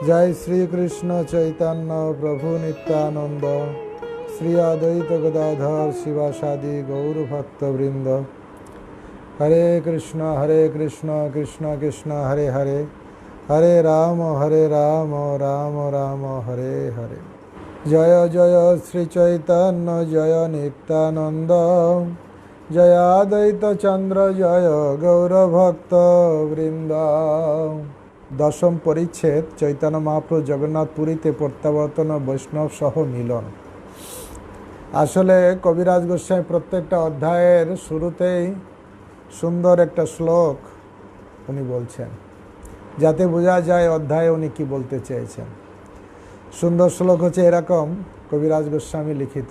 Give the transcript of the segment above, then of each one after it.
जय श्री कृष्ण चैतन्य प्रभु नित्यानंद श्री अद्वैत गदाधर शिवासादि गौर भक्तवृंद। हरे कृष्ण कृष्ण कृष्ण हरे हरे, हरे राम राम राम हरे हरे। जय जय श्री चैतन्य जय नित्यानंद, जय अद्वैत चंद्र जय गौर भक्तवृंद। दशम परिच्छेद चैतन्य महाप्रभु जगन्नाथपुरीते प्रत्यावर्तन वैष्णव सह मिलन। आसले कविराज गोस्वामी प्रत्येकटा अध्यायेर शुरूतेई सुंदर एक श्लोक उनी बोलছেন, যাতে বোঝা যায় অধ্যায়ে উনি কি বলতে চেয়েছেন। সুন্দর শ্লোক হচ্ছে এরকম, কবিরাজ গোস্বামী লিখিত।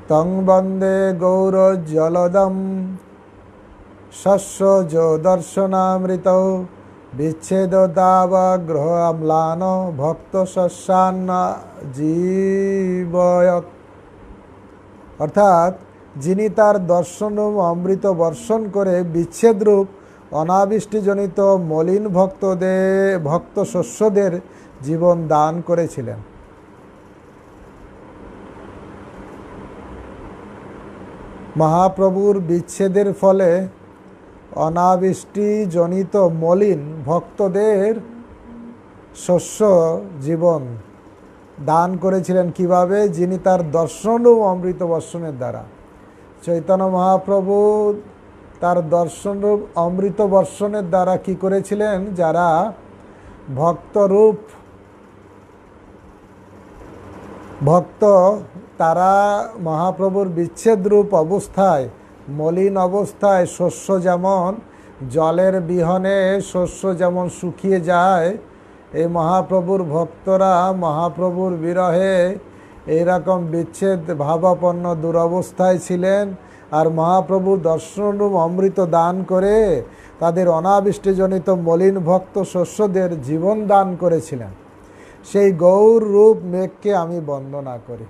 তং বন্দে গৌর জলদম শস্য যো দর্শনামৃত বিচ্ছেদ দাবগ্রহ অম্লান ভক্ত শস্যান্ন জীবয়ত। অর্থাৎ যিনি তার দর্শনরূপ অমৃত বর্ষণ করে বিচ্ছেদরূপ অনাবৃষ্টিজনিত মলিন ভক্ত শস্যদের জীবন দান করেছিলেন। মহাপ্রভুর বিচ্ছেদের ফলে অনাবৃষ্টিজনিত মলিন ভক্তদের শস্য জীবন দান করেছিলেন কিভাবে? যিনি তার দর্শনরূপ অমৃত বর্ষণের দ্বারা। চৈতন্য মহাপ্রভু তার দর্শনরূপ অমৃত বর্ষণের দ্বারা কি করেছিলেন? যারা ভক্তরূপ ভক্ত, তারা মহাপ্রভুর বিচ্ছেদরূপ অবস্থায়, মলিন অবস্থায়, শস্য যেমন জলের বিহনে শস্য যেমন শুকিয়ে যায়, এই মহাপ্রভুর ভক্তরা মহাপ্রভুর বিরহে এইরকম বিচ্ছেদ ভাবাপন্ন দুরবস্থায় ছিলেন। আর মহাপ্রভু দর্শনরূপ অমৃত দান করে তাদের অনাবৃষ্টিজনিত মলিন ভক্ত শস্যদের জীবন দান করেছিলেন। সেই গৌর রূপ মেঘকে আমি বন্দনা করি।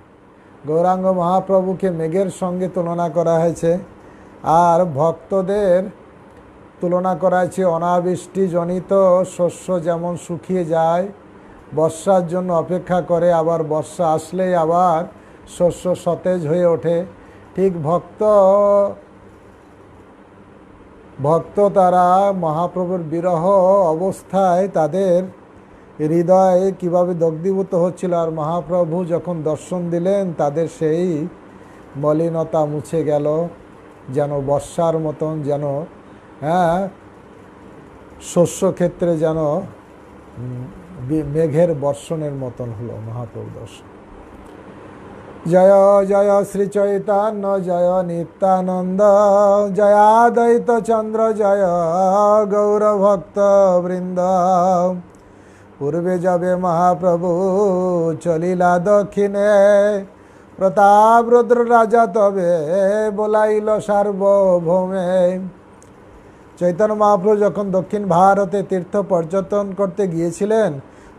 গৌরাঙ্গ মহাপ্রভুকে মেঘের সঙ্গে তুলনা করা হয়েছে, আর ভক্তদের তুলনা করা হয়েছে অনাবৃষ্টিজনিত শস্য যেমন শুকিয়ে যায়, বর্ষার জন্য অপেক্ষা করে, আবার বর্ষা আসলেই আবার শস্য সতেজ হয়ে ওঠে। ঠিক ভক্ত তারা মহাপ্রভুর বিরহ অবস্থায় তাদের হৃদয় কিভাবে দগ্ধীভূত হচ্ছিল, আর মহাপ্রভু যখন দর্শন দিলেন তাদের সেই মলিনতা মুছে গেল, যেন বর্ষার মতন, যেন শস্য ক্ষেত্রে যেন মেঘের বর্ষণের মতন হলো মহাপ্রভু দর্শন। জয় জয় শ্রী চৈতন্য জয় নিত্যানন্দ, জয় অদ্বৈত চন্দ্র জয় গৌর ভক্ত বৃন্দ। পূর্বে যাবে মহাপ্রভু চলিলা দক্ষিণে, প্রতাপরুদ্র রাজা তবে বলাইল সার্বভৌমে। চৈতন্য মহাপ্রভু যখন দক্ষিণ ভারতে তীর্থ পর্যটন করতে গিয়েছিলেন,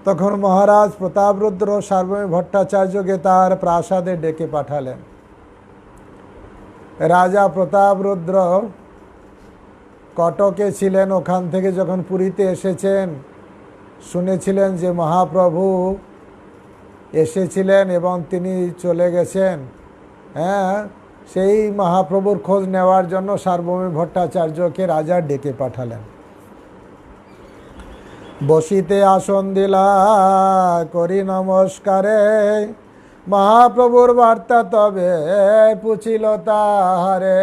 তখন মহারাজ প্রতাপরুদ্র সার্বভৌম ভট্টাচার্যকে তার প্রাসাদে ডেকে পাঠালেন। রাজা প্রতাপরুদ্র কটকে ছিলেন, ওখান থেকে যখন পুরীতে এসেছেন শুনেছিলেন যে মহাপ্রভু এসেছিলেন এবং তিনি চলে গেছেন। সেই মহাপ্রভুর খোঁজ নেওয়ার জন্য সার্বভৌম ভট্টাচার্যকে রাজা ডেকে পাঠালেন। বসিতে আসন দিলা করি নমস্কারে, মহাপ্রভুর বার্তা তবে পুছিল তাহারে।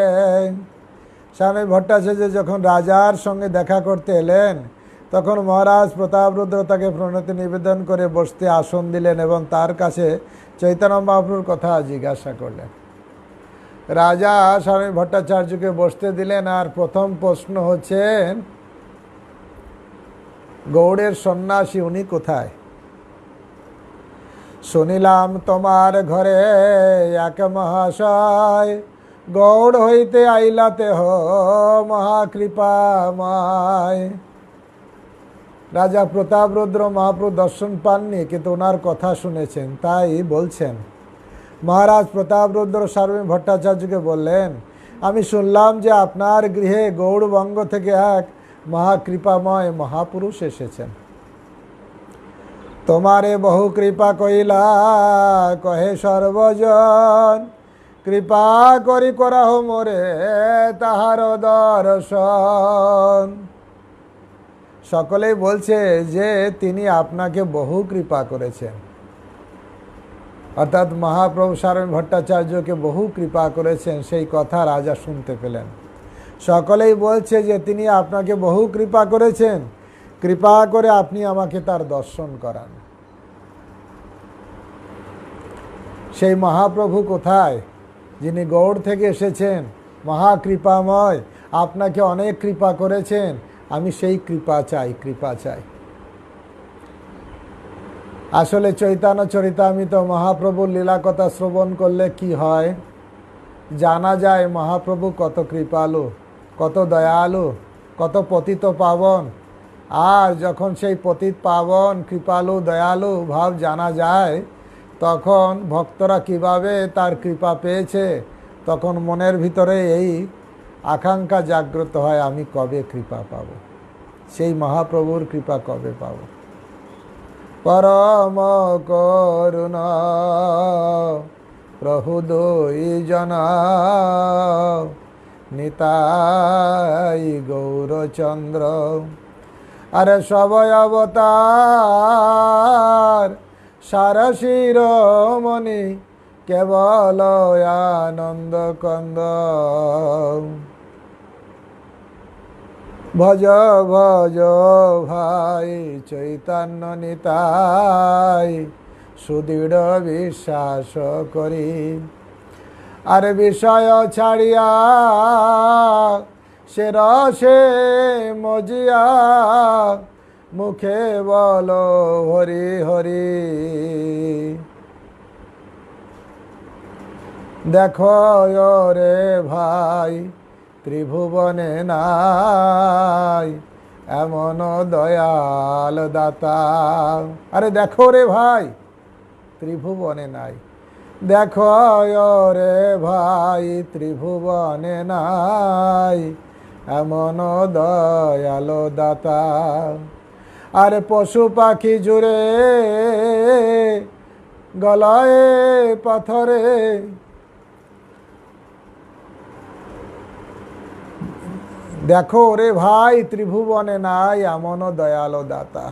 স্বামী ভট্টাচার্য যখন রাজার সঙ্গে দেখা করতে এলেন, তখন মহারাজ প্রতাপরুদ্র তাকে প্রণতি নিবেদন করে বসতে আসন দিলেন এবং তার কাছে চৈতন্য মহাপ্রভুর কথা জিজ্ঞাসা করলেন। রাজা স্বামী ভট্টাচার্যকে বসতে দিলেন, আর প্রথম প্রশ্ন হচ্ছে গৌড়ের সন্ন্যাসী উনি কোথায়? শুনিলাম তোমার ঘরে এক মহাশয়, গৌড় হইতে আইলাতে হো মহাকৃপাময়। রাজা প্রতাপরুদ্র মহাপ্রভু দর্শন পাননি, কিন্তু ওনার কথা শুনেছেন, তাই বলছেন। মহারাজ প্রতাপরুদ্র সার্বভৌম ভট্টাচার্যকে বললেন, আমি শুনলাম যে আপনার গৃহে গৌড়বঙ্গ থেকে এক মহাকৃপাময় মহাপুরুষ এসেছেন। তোমারে বহু কৃপা কইলা কহে সর্বজন, কৃপা করি করাহ মোরে তাহার দর্শন। সকলেই বলছে যে তিনি আপনাকে বহু কৃপা করেছেন, অর্থাৎ মহাপ্রভু সারণ ভট্টাচার্যকে বহু কৃপা করেছেন, সেই কথা রাজা শুনতে পেলেন। সকলেই বলছে যে তিনি আপনাকে বহু কৃপা করেছেন, কৃপা করে আপনি আমাকে তার দর্শন করান। সেই মহাপ্রভু কোথায়, যিনি গৌড় থেকে এসেছেন, মহাকৃপাময়, আপনাকে অনেক কৃপা করেছেন, আমি সেই কৃপা চাই, কৃপা চাই। আসলে চৈতন্য চরিতামৃত মহাপ্রভুর লীলা কথা শ্রবণ করলে কি হয়, জানা যায় মহাপ্রভু কত কৃপালু, কত দয়ালু, কত পতিত পাবন। আর যখন সেই পতিত পাবন, কৃপালু, দয়ালু ভাব জানা যায়, তখন ভক্তরা কিভাবে তার কৃপা পেয়েছে, তখন মনের ভিতরে এই আকাঙ্ক্ষা জাগ্রত হয়, আমি কবে কৃপা পাব, সেই মহাপ্রভুর কৃপা কবে পাব। পরম করুণা প্রভু দুই জন, নিতাই গৌরচন্দ্র। আরে সবই অবতার সার শিরোমণি, কেবল আনন্দ কন্দ। ভজ ভজ ভাই চৈতন্য নিতাই, সুদৃঢ় বিশ্বাস করি। আর বিষয় ছাড়িয়া সে রসে মজিয়া, মুখে বল হরি হরি। দেখো রে ভাই ত্রিভুবনে নাই এমন দয়াল দাতা। আরে দেখো রে ভাই ত্রিভুবনে নাই, দেখো রে ভাই ত্রিভুবনে নাই এমন দয়াল দাতা। আরে পশু পাখি জুড়ে গলায় পাথরে, দেখো রে ভাই ত্রিভুবনে নাই এমন দয়াল দাতা।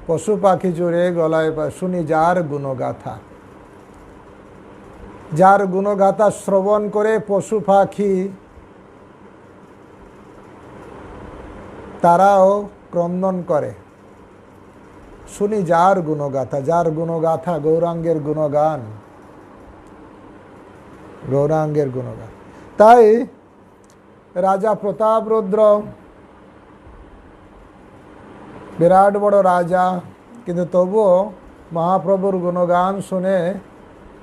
পশু পাখি জুড়ে গলায় শুনি যার গুণগাথা, যার গুণগাথা শ্রবণ করে পশু পাখি তারাও ক্রন্দন করে। শুনি যার গুণগাথা, যার গুণগাথা, গৌরাঙ্গের গুণগান, গৌরাঙ্গের গুণগান। তাই রাজা প্রতাপরুদ্র বিরাট বড় রাজা, কিন্তু তবুও মহাপ্রভুর গুণগান শুনে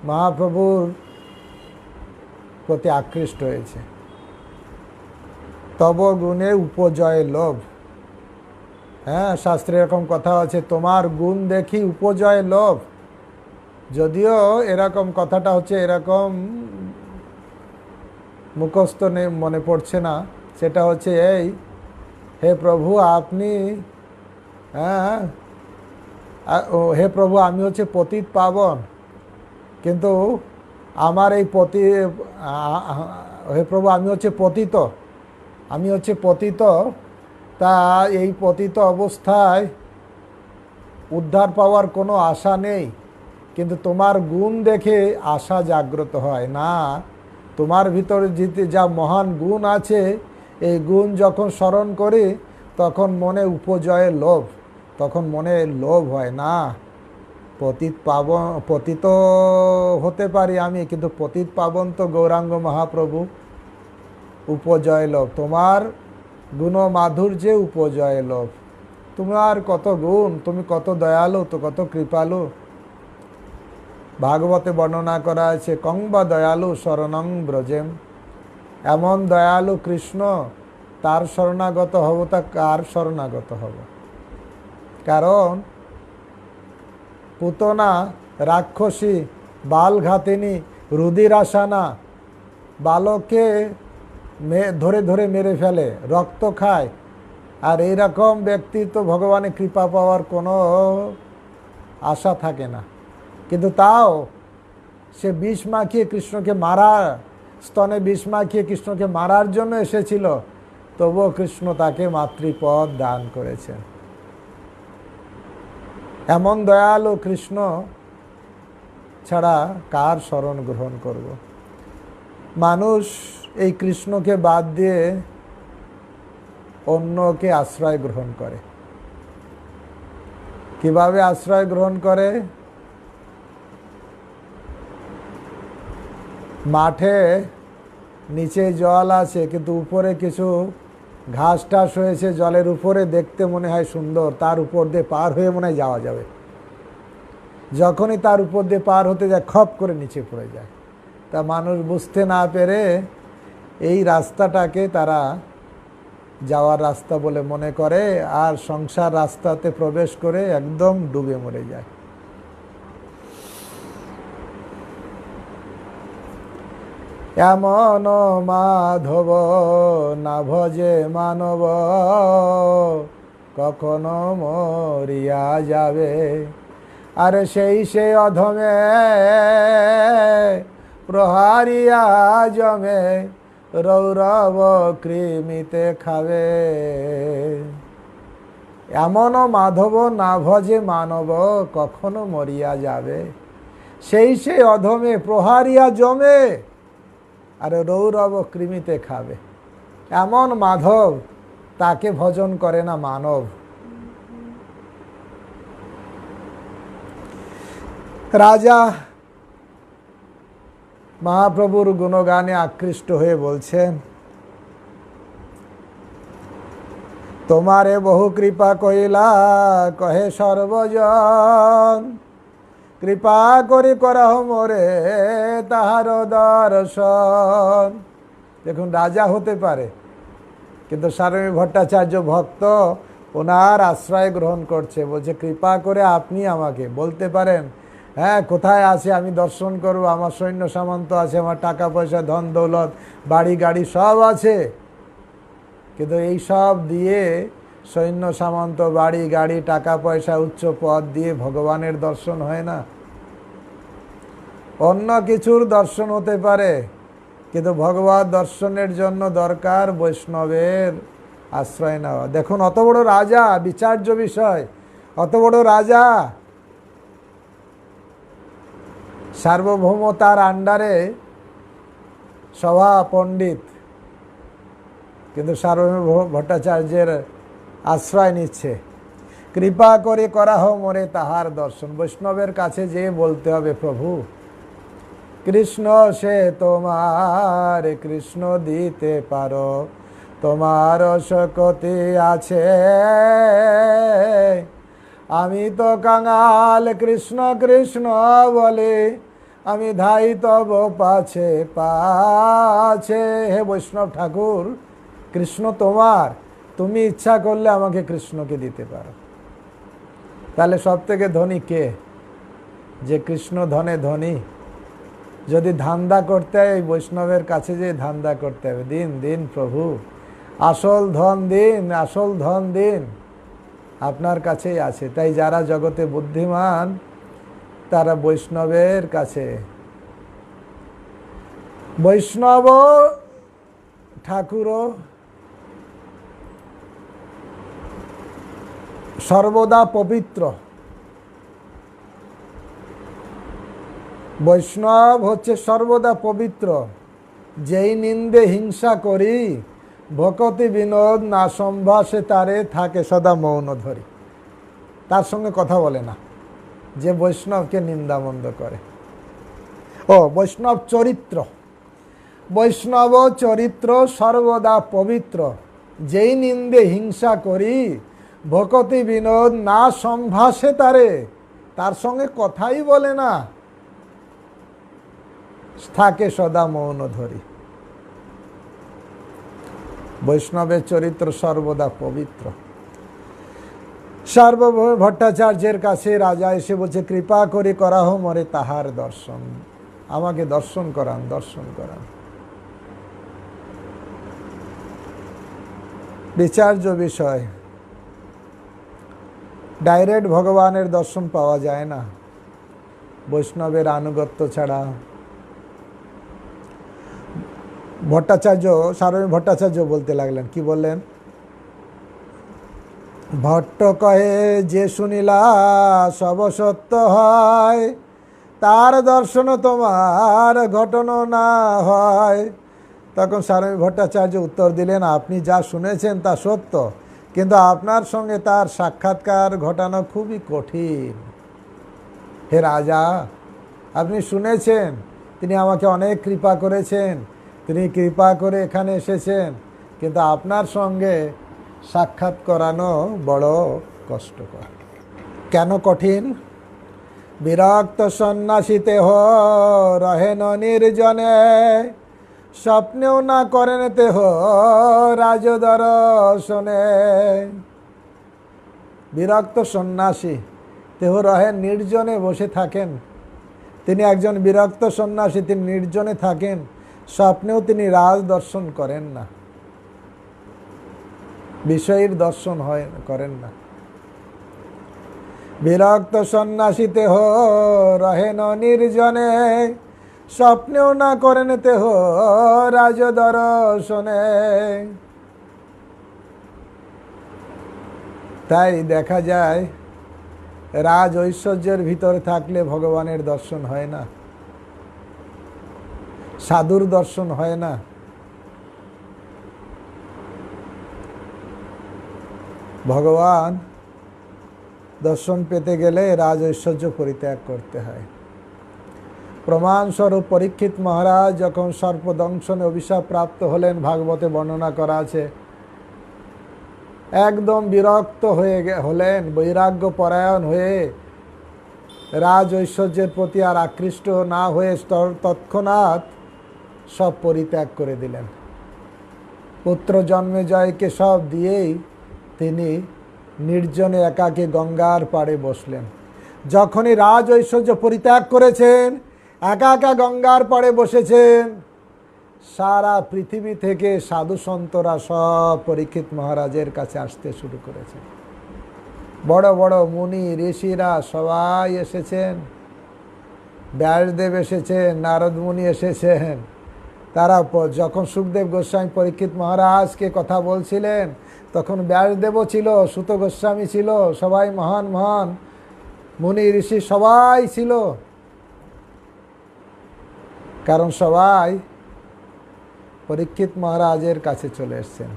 মহাপ্রভুর প্রতি আকৃষ্ট হয়েছে। তব গুণে উপজয় লোভ। হ্যাঁ, শাস্ত্রে এরকম কথা আছে, তোমার গুণ দেখি উপজয় লোভ। যদিও এরকম কথাটা হচ্ছে এরকম মুখস্থ মনে পড়ছে না, সেটা হচ্ছে এই, হে প্রভু আপনি, হ্যাঁ হে প্রভু আমি হচ্ছে পতিত পাবন, কিন্তু আমার এই হে প্রভু আমি হচ্ছে পতিত, আমি হচ্ছে পতিত, তা এই পতিত অবস্থায় উদ্ধার পাওয়ার কোনো আশা নেই, কিন্তু তোমার গুণ দেখে আশা জাগ্রত হয় না। তোমার ভিতরে যা মহান গুণ আছে, এই গুণ যখন স্মরণ করি তখন মনে উপজয়ের লোভ, তখন মনে লোভ হয় না। পতিত হতে পারি আমি, কিন্তু পতিত পাবন তো গৌরাঙ্গ মহাপ্রভু। উপজয় লোভ, তোমার গুণ মাধুর্যে উপজয় লোভ। তোমার কত গুণ, তুমি কত দয়ালু, তো কত কৃপালু। ভাগবতে বর্ণনা করা আছে, কংবা দয়ালু শরণং ব্রজেম। এমন দয়ালু কৃষ্ণ, তার শরণাগত হব, তা কার শরণাগত হব? কারণ পুতনা, রাক্ষসী, বালঘাতিনী, রুদিরাসানা, বালককে ধরে ধরে মেরে ফেলে, রক্ত খায়। আর এইরকম ব্যক্তি তো ভগবানের কৃপা পাওয়ার কোনো আশা থাকে না, কিন্তু তাও সে বিষ মাখিয়ে কৃষ্ণকে স্তনে বিষ মাখিয়ে কৃষ্ণকে মারার জন্য এসেছিল, তবুও কৃষ্ণ তাকে মাতৃপদ দান করেছেন। এমন দয়ালু কৃষ্ণ ছাড়া কার শরণ গ্রহণ করব? মানুষ এই কৃষ্ণকে বাদ দিয়ে অন্যকে আশ্রয় গ্রহণ করে। কিভাবে আশ্রয় গ্রহণ করে? মাঠে নিচে জল আছে, কিন্তু উপরে কিছু ঘাস টাস হয়েছে, জলের উপরে দেখতে মনে হয় সুন্দর, তার উপর দিয়ে পার হয়ে মনে হয় যাওয়া যাবে। যখনই তার উপর দিয়ে পার হতে যায়, খপ করে নিচে পড়ে যায়। তা মানুষ বুঝতে না পেরে এই রাস্তাটাকে তারা যাওয়ার রাস্তা বলে মনে করে, আর সংসার রাস্তাতে প্রবেশ করে একদম ডুবে মরে যায়। এমন মাধব না ভজে মানব, কখনো মরিয়া যাবে। আর সেই অধমে প্রহারিয়া জমে, রৌরব কৃমিতে খাবে। এমন মাধব না ভজে মানব, কখনো মরিয়া যাবে। সেই অধমে প্রহারিয়া জমে, আর রৌরব কৃমিতে খাবে। এমন মাধব, তাকে ভজন করে না মানব। রাজা মহাপ্রভুর গুণগানে আকৃষ্ট হয়ে বলছেন, তোমারে বহু কৃপা কইলা কহে সর্বজন, কৃপা করি করহ মোরে তাহার দর্শন। দেখুন, রাজা হতে পারে, কিন্তু সারমী ভট্টাচার্য ভক্ত, ওনার আশ্রয় গ্রহণ করছে। বলছে, কৃপা করে আপনি আমাকে বলতে পারেন, হ্যাঁ কোথায় আছে আমি দর্শন করব, আমার সৈন্য সামন্ত আছে, আমার টাকা পয়সা ধন দৌলত বাড়ি গাড়ি সব আছে, কিন্তু এই সব দিয়ে সৈন্য সামন্ত বাড়ি গাড়ি টাকা পয়সা উচ্চ পদ দিয়ে ভগবানের দর্শন হয় না। অন্য কিছুর দর্শন হতে পারে, কিন্তু ভগবত দর্শনের জন্য দরকার বৈষ্ণবের আশ্রয় নেওয়া। দেখুন, অত বড় রাজা, বিচার্য বিষয়, অত বড় রাজা, সার্বভৌমতার আন্ডারে সভা পণ্ডিত, কিন্তু সার্বভৌম ভট্টাচার্যের আশ্রয় নিচ্ছে। কৃপা করে করাহ মোরে তাহার দর্শন। বৈষ্ণবের কাছে যেয়ে বলতে হবে, প্রভু কৃষ্ণ সে তোমার, কৃষ্ণ দিতে পারো, তোমার শক্তি আছে। আমি তো কাঙাল, কৃষ্ণ কৃষ্ণ বলে, আমি ধাই তব পাছে পাছে। হে বৈষ্ণব ঠাকুর, কৃষ্ণ তোমার, তুমি ইচ্ছা করলে আমাকে কৃষ্ণকে দিতে পারো। তাহলে সব থেকে ধনী কে? যে কৃষ্ণ ধনে ধনী। যদি ধান্দা করতে হয়, এই বৈষ্ণবের কাছে যে ধান্দা করতে হবে, দিন দিন প্রভু, আসল ধন দিন, আসল ধন দিন, আপনার কাছেই আছে। তাই যারা জগতে বুদ্ধিমান, তারা বৈষ্ণবের কাছে। বৈষ্ণব ঠাকুর সর্বদা পবিত্র। বৈষ্ণব হচ্ছে সর্বদা পবিত্র। যেই নিন্দে হিংসা করি, ভকতি বিনোদ না সম্ভাষে তারে, থাকে সদা মৌন ধরি। তার সঙ্গে কথা বলে না, যে বৈষ্ণবকে নিন্দামন্দ করে। বৈষ্ণব চরিত্র, বৈষ্ণব চরিত্র সর্বদা পবিত্র। যেই নিন্দে হিংসা করি, ভকতি বিনোদ না সম্ভাষে তারে, তার সঙ্গে কথাই বলে না, থাকে সদা মৌন ধরি। বৈষ্ণবের চরিত্র সর্বদা পবিত্র। সার্বভৌম ভট্টাচার্যের কাছে রাজা এসে বলছে, কৃপা করে করাহ মোরে তাহার দর্শন, আমাকে দর্শন করান, দর্শন করান। বিচার্য বিষয়। ডাইরেক্ট ভগবানের দর্শন পাওয়া যায় না বৈষ্ণবের আনুগত্য ছাড়া। ভট্টাচার্য, সারমী ভট্টাচার্য বলতে লাগলেন, কি বললেন? ভট্ট কহে যে শুনিলা সব সত্য হয়, তার দর্শন তোমার ঘটনা না হয়। তখন সারমী ভট্টাচার্য উত্তর দিলেন, আপনি যা শুনেছেন তা সত্য, কিন্তু আপনার সঙ্গে তার সাক্ষাৎকার ঘটানো খুবই কঠিন। হে রাজা, আপনি শুনেছেন তিনি আমাকে অনেক কৃপা করেছেন, তিনি কৃপা করে এখানে এসেছেন, কিন্তু আপনার সঙ্গে সাক্ষাৎ করানো বড় কষ্টকর। কেন কঠিন? বিরক্ত সন্ন্যাসীতে রহেন নির্জনে, স্বপ্নেও না করেন তেহ রাজদর্শনে। বিরক্ত সন্ন্যাসী তেহ রহেন নির্জনে, বসে থাকেন। তিনি একজন বিরক্ত সন্ন্যাসী, তিনি নির্জনে থাকেন, স্বপ্নেও তিনি রাজ দর্শন করেন না, বিষয়ের দর্শন করেন না। বিরক্ত সন্ন্যাসী তেহ রহেন নির্জনে, স্বপ্নেও না করেন তেহ রাজ দর্শনে। তাই দেখা যায় রাজ ঐশ্বর্যের ভিতরে থাকলে ভগবানের দর্শন হয় না, সাধুর দর্শন হয় না। ভগবান দর্শন পেতে গেলে রাজ ঐশ্বর্য পরিত্যাগ করতে হয়। প্রমাণস্বরূপ পরীক্ষিত মহারাজ যখন সর্পদংশনে অভিশাপ প্রাপ্ত হলেন, ভাগবতে বর্ণনা করা আছে, একদম বিরক্ত হলেন, বৈরাগ্য পরায়ণ হয়ে রাজ ঐশ্বর্যের প্রতি আর আকৃষ্ট না হয়ে তৎক্ষণাৎ সব পরিত্যাগ করে দিলেন। পুত্র জন্মেজয়কে সব দিয়েই তিনি নির্জনে একাকে গঙ্গার পাড়ে বসলেন। যখনই রাজ ঐশ্বর্য পরিত্যাগ করেছেন, একা একা গঙ্গার পাড়ে বসেছেন, সারা পৃথিবী থেকে সাধু সন্তরা সব পরীক্ষিত মহারাজের কাছে আসতে শুরু করেছে। বড় বড় মুনি ঋষিরা সবাই এসেছেন, ব্যাসদেব এসেছেন, নারদ মুনি এসেছেন। তারা যখন সুখদেব গোস্বামী পরীক্ষিত মহারাজকে কথা বলছিলেন, তখন ব্যাসদেবও ছিল, সুত গোস্বামী ছিল, সবাই মহান মহান মুনি ঋষি সবাই ছিল, কারণ সবাই পরীক্ষিত মহারাজের কাছে চলে এসছেন।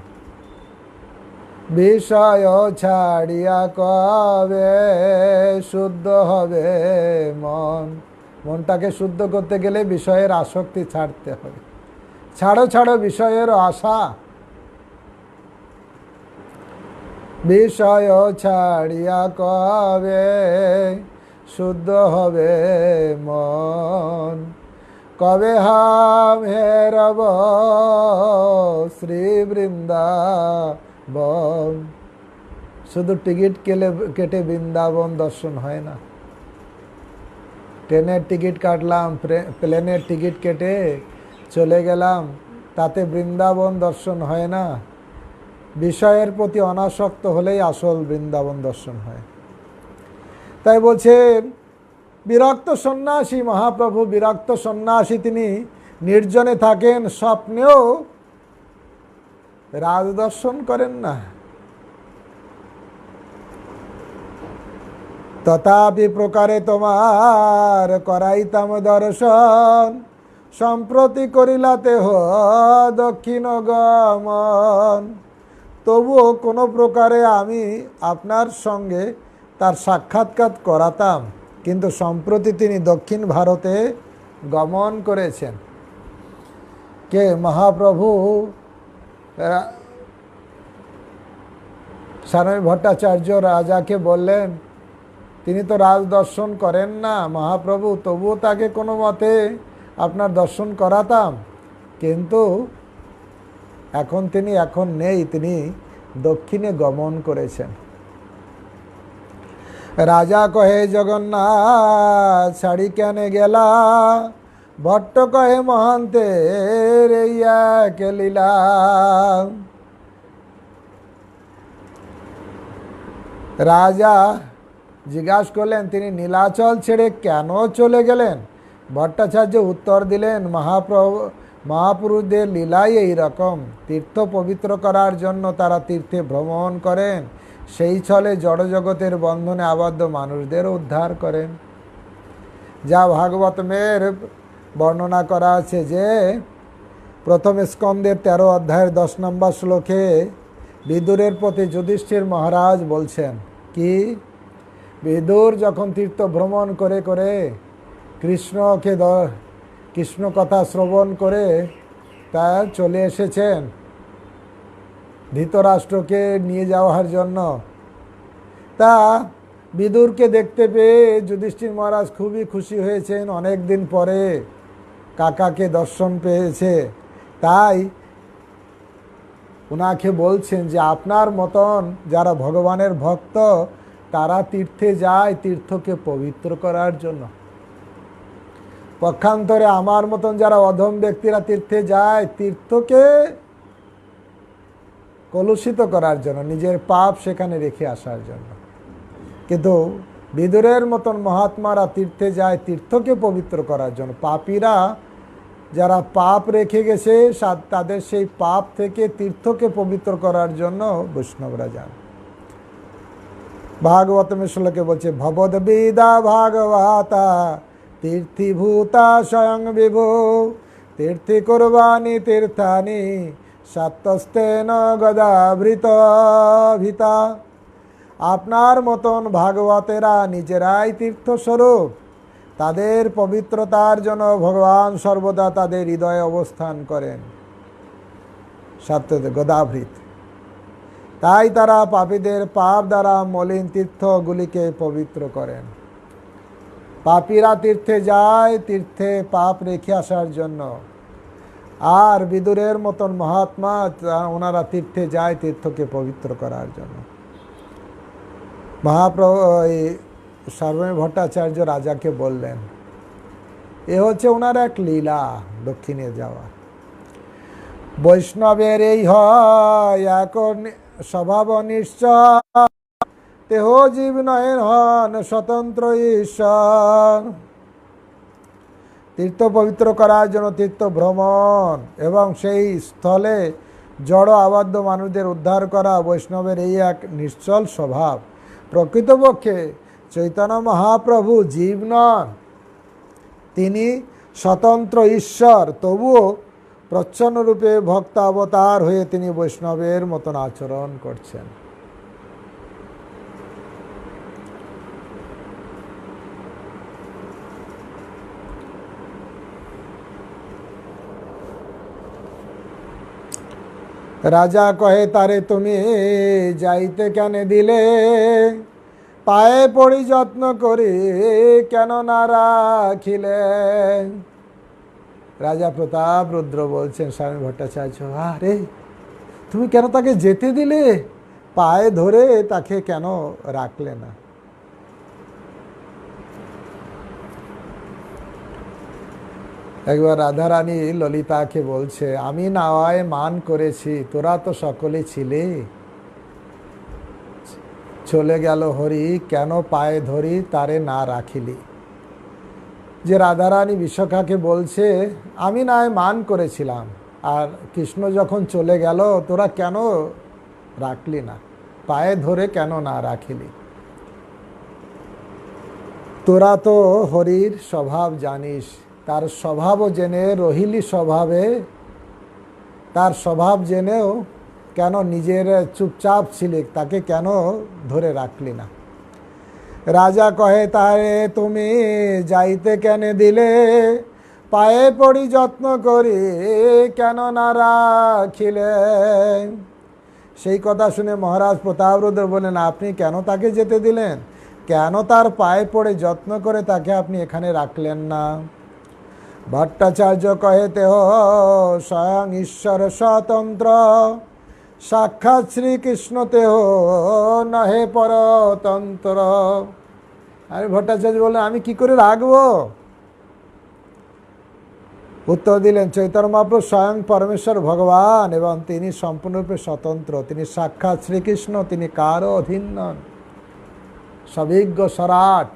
বিষয় ছাড়িয়া কবে শুদ্ধ হবে মন। মনটাকে শুদ্ধ করতে গেলে বিষয়ের আসক্তি ছাড়তে হবে। ছাড়ো ছাড়ো বিষয়ের আশা। বিষয় ছাড়িয়া কবে শুদ্ধ হবে মন, কবে হাম হেরব শ্রী বৃন্দাবন। শুধু টিকিট কেটে বৃন্দাবন দর্শন হয় না। ট্রেনের টিকিট কাটলাম, প্লেনের টিকিট কেটে চলে গেলাম, তাতে বৃন্দাবন দর্শন হয় না। বিষয়ের প্রতি অনাসক্ত হলেই আসল বৃন্দাবন দর্শন হয়। তাই বলছেন বিরক্ত সন্ন্যাসী, মহাপ্রভু বিরক্ত সন্ন্যাসী, তিনি নির্জনে থাকেন, স্বপ্নেও রাজ দর্শন করেন না। তথাপি প্রকারে তোমার করাইতাম দর্শন, সম্প্রতি করিলাতে দক্ষিণ গমন। তবুও কোনো প্রকারে আমি আপনার সঙ্গে তার সাক্ষাৎকার করাতাম, কিন্তু সম্প্রতি তিনি দক্ষিণ ভারতে গমন করেছেন। কে? মহাপ্রভু সারমী ভট্টাচার্য রাজাকে বললেন, তিনি তো রাজ দর্শন করেন না মহাপ্রভু, তবুও তাকে কোনো মতে আপনার দর্শন করাতাম, কিন্তু এখন নেই, তিনি দক্ষিণে গমন করেছেন। রাজা কহে জগন্নাথ ছাড়ি কেন গেলা, ভট্ট কহে মহান্তের কে লীলা। রাজা জিজ্ঞাসা করলেন তিনি নীলাচল ছেড়ে কেন চলে গেলেন? ভট্টাচার্য উত্তর দিলেন, মহাপুরুষদের লীলাই এই রকম। তীর্থ পবিত্র করার জন্য তারা তীর্থে ভ্রমণ করেন, সেই ছলে জড়জগতের বন্ধনে আবদ্ধ মানুষদের উদ্ধার করেন। যা ভাগবতমের বর্ণনা করা আছে যে প্রথম স্কন্দের 13 অধ্যায়ের 10 নম্বর শ্লোকে বিদুরের প্রতি যুধিষ্ঠির মহারাজ বলছেন কি, বিদুর যখন তীর্থ ভ্রমণ করে করে কৃষ্ণ কথা শ্রবণ করে তা চলে এসেছেন ধৃতরাষ্ট্রকে নিয়ে যাওয়ার জন্য, তা বিদুরকে দেখতে পেয়ে যুধিষ্ঠির মহারাজ খুবই খুশি হয়েছেন। অনেক দিন পরে কাকাকে দর্শন পেয়েছে, তাই ওনাকে বলছেন যে আপনার মতন যারা ভগবানের ভক্ত তারা তীর্থে যায় তীর্থকে পবিত্র করার জন্য, পক্ষান্তরে আমার মতন যারা অধম ব্যক্তিরা তীর্থে যায় তীর্থকে কলুষিত করার জন্য, নিজের পাপ সেখানে রেখে আসার জন্য। কিন্তু বিদুরের মতন মহাত্মারা তীর্থে যায় তীর্থকে পবিত্র করার জন্য। পাপীরা যারা পাপ রেখে গেছে তাদের সেই পাপ থেকে তীর্থকে পবিত্র করার জন্য বৈষ্ণবরা যান। ভাগবতমের শ্লোকে বলছে, ভবদ্বিদা ভাগবতা তীর্থীভূতা স্বয়ং বিভু তীর্থি কুর্বাণি তীর্থানি সত্যস্তেন গদাভৃত ভিতা। আপনার মতন ভাগবতেরা নিজেরাই তীর্থস্বরূপ, তাদের পবিত্রতার জন্য ভগবান সর্বদা তাদের হৃদয়ে অবস্থান করেন সত্যতে গদাভৃত। তাই তারা পাপীদের পাপ দ্বারা মলিন তীর্থগুলিকে পবিত্র করেন। পাপীরা তীর্থে যায় তীর্থে পাপ রেখে আসার জন্য, আর বিদুরের মতন মহাত্মা ওনারা তীর্থে যায় তীর্থকে পবিত্র করার জন্য। মহাপ্রভু সার্বভৌম ভট্টাচার্য রাজাকে বললেন, এ হচ্ছে ওনার এক লীলা, দক্ষিণে যাওয়া। বৈষ্ণবের এই হয় এক স্বভাব নিশ্চয়, তেহ জীব নয়ের হন স্বতন্ত্র ঈশ্বর। তীর্থ পবিত্র করার জন্য তীর্থ ভ্রমণ এবং সেই স্থলে জড় আবদ্ধ মানুষদের উদ্ধার করা বৈষ্ণবের এই এক নিশ্চল স্বভাব। প্রকৃতপক্ষে চৈতন্য মহাপ্রভু জীব নন, তিনি স্বতন্ত্র ঈশ্বর, তবুও প্রচ্ছন্নরূপে ভক্ত অবতার হয়ে তিনি বৈষ্ণবের মতন আচরণ করছেন। রাজা কহে তারে তুমি যাইতে কেন দিলে, পায়ে পড়ি যত্ন করি কেন না রাখিলে। রাজা প্রতাপ রুদ্র বলছেন স্বামী ভট্টাচার্য, আরে তুমি কেন তাকে যেতে দিলে, পায়ে ধরে তাকে কেন রাখলে না? একবার রাধারানী ললিতাকে বলছে, আমি নাওয়ায় মান করেছি, তোরা তো সকলে ছিলে, চলে গেল হরি, কেন পায়ে ধরি তারে না রাখিলি। যে রাধারানী বিশাখাকে বলছে, আমি না মান করেছিলাম, আর কৃষ্ণ যখন চলে গেল তোরা কেন রাখলি না, পায়ে ধরে কেন না রাখিলি। তোরা তো হরির স্বভাব জানিস, তার স্বভাবও জেনে রহিলি স্বভাবে, তার স্বভাব জেনেও কেন নিজের চুপচাপ ছিলে, তাকে কেন ধরে রাখলি না। রাজা কহে তারে তুমি যাইতে কেন দিলে, পায়ে পড়ি যত্ন করি কেন না রাখিলে। সেই কথা শুনে মহারাজ প্রতাপরুদ্র বলেন, আপনি কেন তাকে যেতে দিলেন, কেন তার পায়ে পড়ে যত্ন করে তাকে আপনি এখানে রাখলেন না। ভট্টাচার্য কহে তেহ স্বয়ং ঈশ্বর স্বতন্ত্র, সাক্ষাৎ শ্রীকৃষ্ণ তেহ নহে পরতন্ত্র। আমি ভট্টাচার্য বললেন, আমি কি করে রাখবো? উত্তর দিলেন, চৈতন্য মহাপ্রভু স্বয়ং পরমেশ্বর ভগবান এবং তিনি সম্পূর্ণরূপে স্বতন্ত্র, তিনি সাক্ষাৎ শ্রীকৃষ্ণ, তিনি কারও অধীন নন। সবিজ্ঞ সরাট।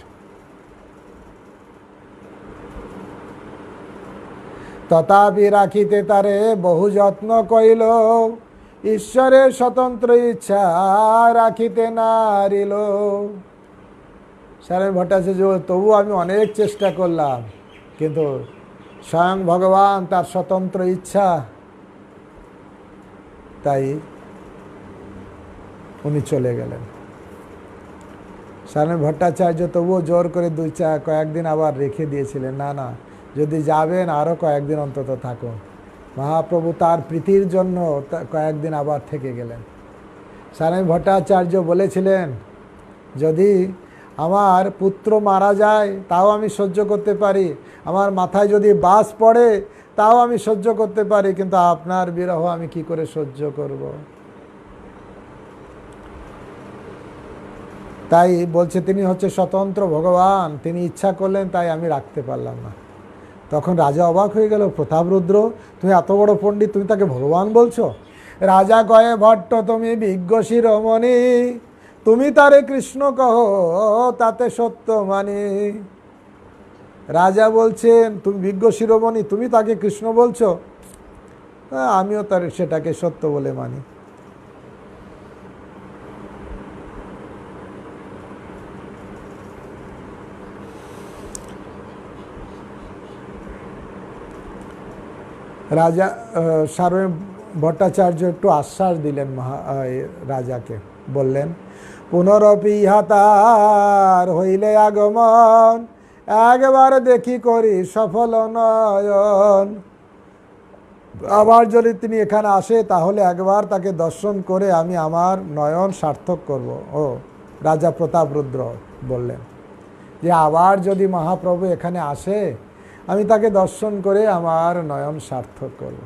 তথাপি রাখিতে তারে বহু যত্ন কইল, ঈশ্বরের স্বতন্ত্র ইচ্ছা রাখিতে নারিল। সারেন ভট্টাচার্য, তবু আমি অনেক চেষ্টা করলাম, কিন্তু স্বয়ং ভগবান তার স্বতন্ত্র ইচ্ছা, তাই উনি চলে গেলেন। সারেন ভট্টাচার্য তবুও জোর করে কয়েকদিন আবার রেখে দিয়েছিলেন, না না, যদি যাবেন আরও কয়েকদিন অন্তত থাকুন। মহাপ্রভু তার প্রীতির জন্য কয়েকদিন আবার থেকে গেলেন। সারেন ভট্টাচার্য বলেছিলেন, যদি আমার পুত্র মারা যায় তাও আমি সহ্য করতে পারি, আমার মাথায় যদি বাস পড়ে তাও আমি সহ্য করতে পারি, কিন্তু আপনার বিরহ আমি কি করে সহ্য করব। তাই বলছে তিনি হচ্ছে স্বতন্ত্র ভগবান, তিনি ইচ্ছা করলেন, তাই আমি রাখতে পারলাম না। তখন রাজা অবাক হয়ে গেল, প্রতাপরুদ্র তুমি এত বড় পণ্ডিত, তুমি তাকে ভগবান বলছো? রাজা কয়ে, ভট্ট তুমি বিজ্ঞ শিরোমণি, তুমি তারে কৃষ্ণ কহ তাতে সত্য মানি। রাজা বলছেন, তুমি বিজ্ঞ শিরোমণি, তুমি তাকে কৃষ্ণ বলছো, আমিও তার সেটাকে সত্য বলে মানি। রাজা সার্বভৌম ভট্টাচার্য একটু আশ্বাস দিলেন রাজাকে, বললেন, পুনরপি ইহা তার হইলে আগমন, একবার দেখি করি সফল নয়ন। আবার যদি তিনি এখানে আসে তাহলে একবার তাকে দর্শন করে আমি আমার নয়ন সার্থক করব। ও রাজা প্রতাপরুদ্র বললেন যে আবার যদি মহাপ্রভু এখানে আসে আমি তাকে দর্শন করে আমার নয়ন সার্থক করব।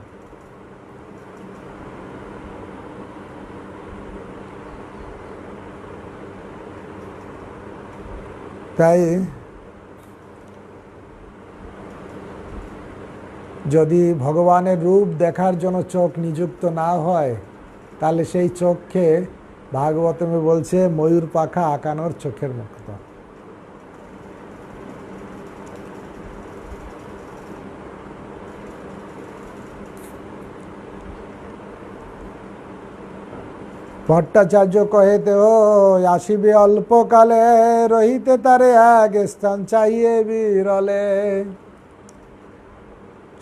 তাই যদি ভগবানের রূপ দেখার জন্য চোখ নিযুক্ত না হয়, তাহলে সেই চোখকে ভাগবতমে বলছে ময়ূর পাখা আঁকানোর চোখের মতো। ভট্টাচার্য কহেতে ও আসিবে অল্পকালে, রহিতে তারে এক স্থান চাইয়ে বিরলে।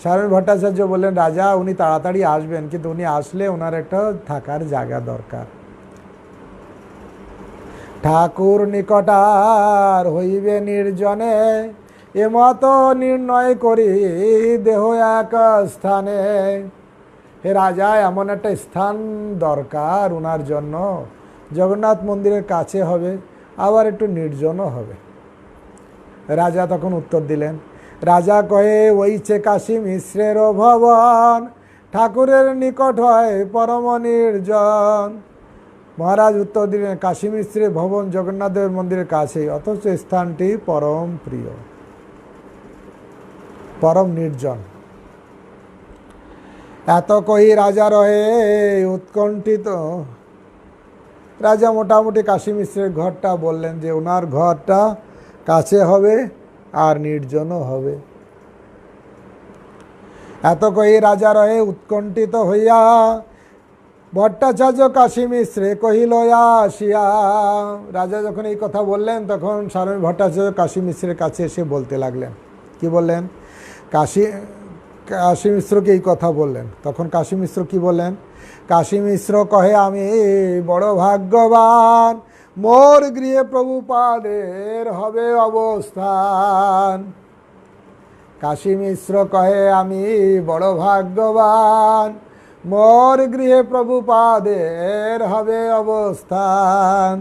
সারণ ভট্টাচার্য বললেন, রাজা উনি তাড়াতাড়ি আসবেন, কিন্তু উনি আসলে ওনার একটা থাকার জায়গা দরকার। ঠাকুর নিকটার হইবে নির্জনে, এমত নির্ণয় করি দেহ এক স্থানে। হে রাজা, এমন একটা স্থান দরকার ওনার জন্য, জগন্নাথ মন্দিরের কাছে হবে, আবার একটু নির্জনও হবে। রাজা তখন উত্তর দিলেন, রাজা কহে ওইছে কাশী মিশ্রের ভবন, ঠাকুরের নিকট হয় পরম নির্জন। মহারাজ উত্তর দিলেন, কাশী মিশ্রের ভবন জগন্নাথের মন্দিরের কাছে, অথচ স্থানটি পরম প্রিয়, পরম নির্জন। এত কহি রাজা রহে উৎকণ্ঠিত। রাজা মোটামুটি কাশী মিশ্রের ঘরটা বললেন যে ওনার ঘরটা কাছে হবে আর নির্জনও হবে। এত কহি রাজা রহে উৎকণ্ঠিত হইয়া, ভট্টাচার্য কাশী মিশ্রে কহিল আসিয়া। রাজা যখন এই কথা বললেন তখন সারণ ভট্টাচার্য কাশী মিশ্রের কাছে এসে বলতে লাগলেন। কি বললেন? কাশী মিশ্রকে এই কথা বললেন। তখন কাশী মিশ্র কি বললেন? কাশী মিশ্র কহে আমি বড় ভাগ্যবান, মোর গৃহে প্রভুপাদের হবে অবস্থান। কাশী মিশ্র কহে আমি বড় ভাগ্যবান, মোর গৃহে প্রভুপাদের হবে অবস্থান।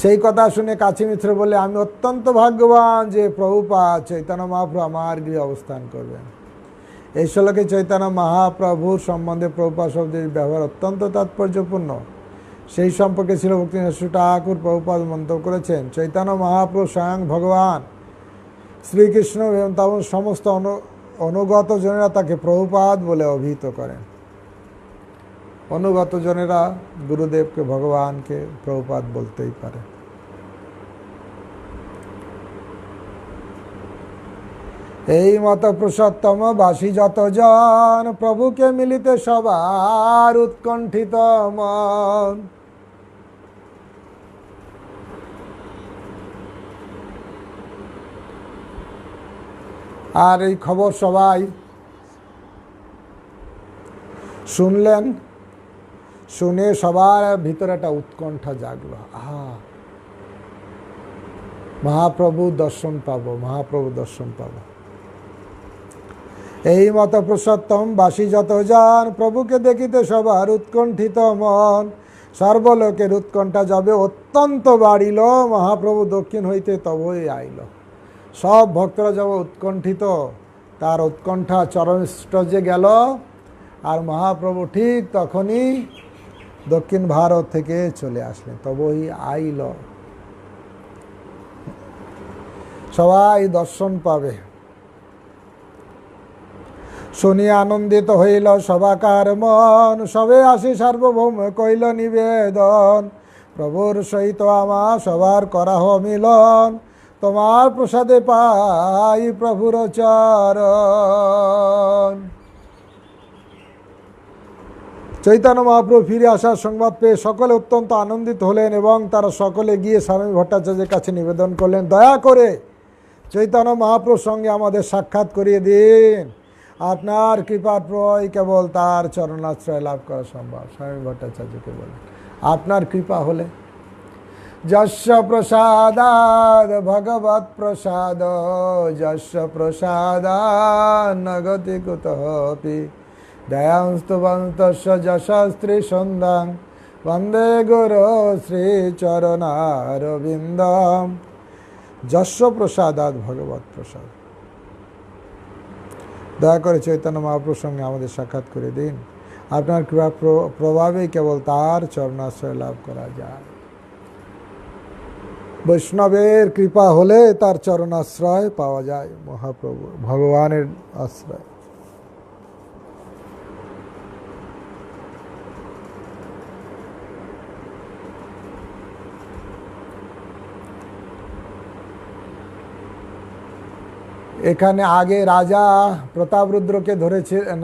সেই কথা শুনে কাশী মিশ্র বলে, আমি অত্যন্ত ভাগ্যবান যে প্রভুপাদ চৈতন্য মহাপ্রভু আমার গৃহে অবস্থান করবেন। এই শ্লোকে চৈতন্য মহাপ্রভুর সম্বন্ধে প্রভুপাদ শব্দের ব্যবহার অত্যন্ত তাৎপর্যপূর্ণ। সেই সম্পর্কে ছিল ভক্তিনাথ ঠাকুর প্রভুপাদ মন্তব্য করেছেন, চৈতন্য মহাপ্রভু স্বয়ং ভগবান শ্রীকৃষ্ণ এবং তেমন সমস্ত অনুগত জনেরা তাকে প্রভুপাদ বলে অভিহিত করেন। অনুগত জনেরা গুরুদেবকে ভগবানকে প্রভুপাদ বলতেই পারে। এই মত পুরুষোত্তম বাসী যতজন, প্রভুকে মিলিতে সবার উৎকণ্ঠিত মন। আর এই খবর সবাই শুনলেন, শুনে সবার ভিতরে একটা উৎকণ্ঠা জাগলো, মহাপ্রভু দর্শন পাবো, মহাপ্রভু দর্শন পাবো। এই মত পুরুষোত্তম বাসী যতজন, প্রভুকে দেখিতে সবার উৎকণ্ঠিত মন। সর্বলোকের উৎকণ্ঠা যাবে অত্যন্ত বাড়িল, মহাপ্রভু দক্ষিণ হইতে তবই আইল। সব ভক্তরা যাব উৎকণ্ঠিত, তার উৎকণ্ঠা চরমস্তরে গেল, আর মহাপ্রভু ঠিক তখনই দক্ষিণ ভারত থেকে চলে আসলেন, তবই আইল। সবাই দর্শন পাবে। শুনিয়া আনন্দিত হইল সবাকার মন, সবে আসি সার্বভৌম কইল নিবেদন। প্রভুর সহিত আমার সবার করাহ মিলন, তোমার প্রসাদে পাই প্রভুর চরণ। চৈতন্য মহাপ্রভু ফিরে আসার সংবাদ পেয়ে সকলে অত্যন্ত আনন্দিত হলেন এবং তারা সকলে গিয়ে স্বামী ভট্টাচার্যের কাছে নিবেদন করলেন, দয়া করে চৈতন্য মহাপ্রভুর সঙ্গে আমাদের সাক্ষাৎ করিয়ে দিন, আপনার কৃপার প্রয় কেবল তার চরণাশ্রয় লাভ করা সম্ভব। স্বামী ভট্টাচার্যকে বলেন, আপনার কৃপা হলে, যস্য প্রসাদাদ ভগবৎ প্রসাদ, যস্য প্রসাদান নগতি কুতঃপি, দয়াংস্তবন্তস্য যশস্ত্রী সন্ধ্যাং, বন্দে গুরু শ্রী চরণারবিন্দম। যস্য প্রসাদাদ ভগবৎ প্রসাদ, দয়া করে চৈতন্য মহাপ্রভুর সঙ্গে আমাদের সাক্ষাৎ করে দিন, আপনার কৃপা প্রভাবেই কেবল তার চরণাশ্রয় লাভ করা যায়। বৈষ্ণবের কৃপা হলে তার চরণাশ্রয় পাওয়া যায়, মহাপ্রভু ভগবানের আশ্রয়। এখানে আগে রাজা প্রতাপরুদ্রকে ধরেছিলেন,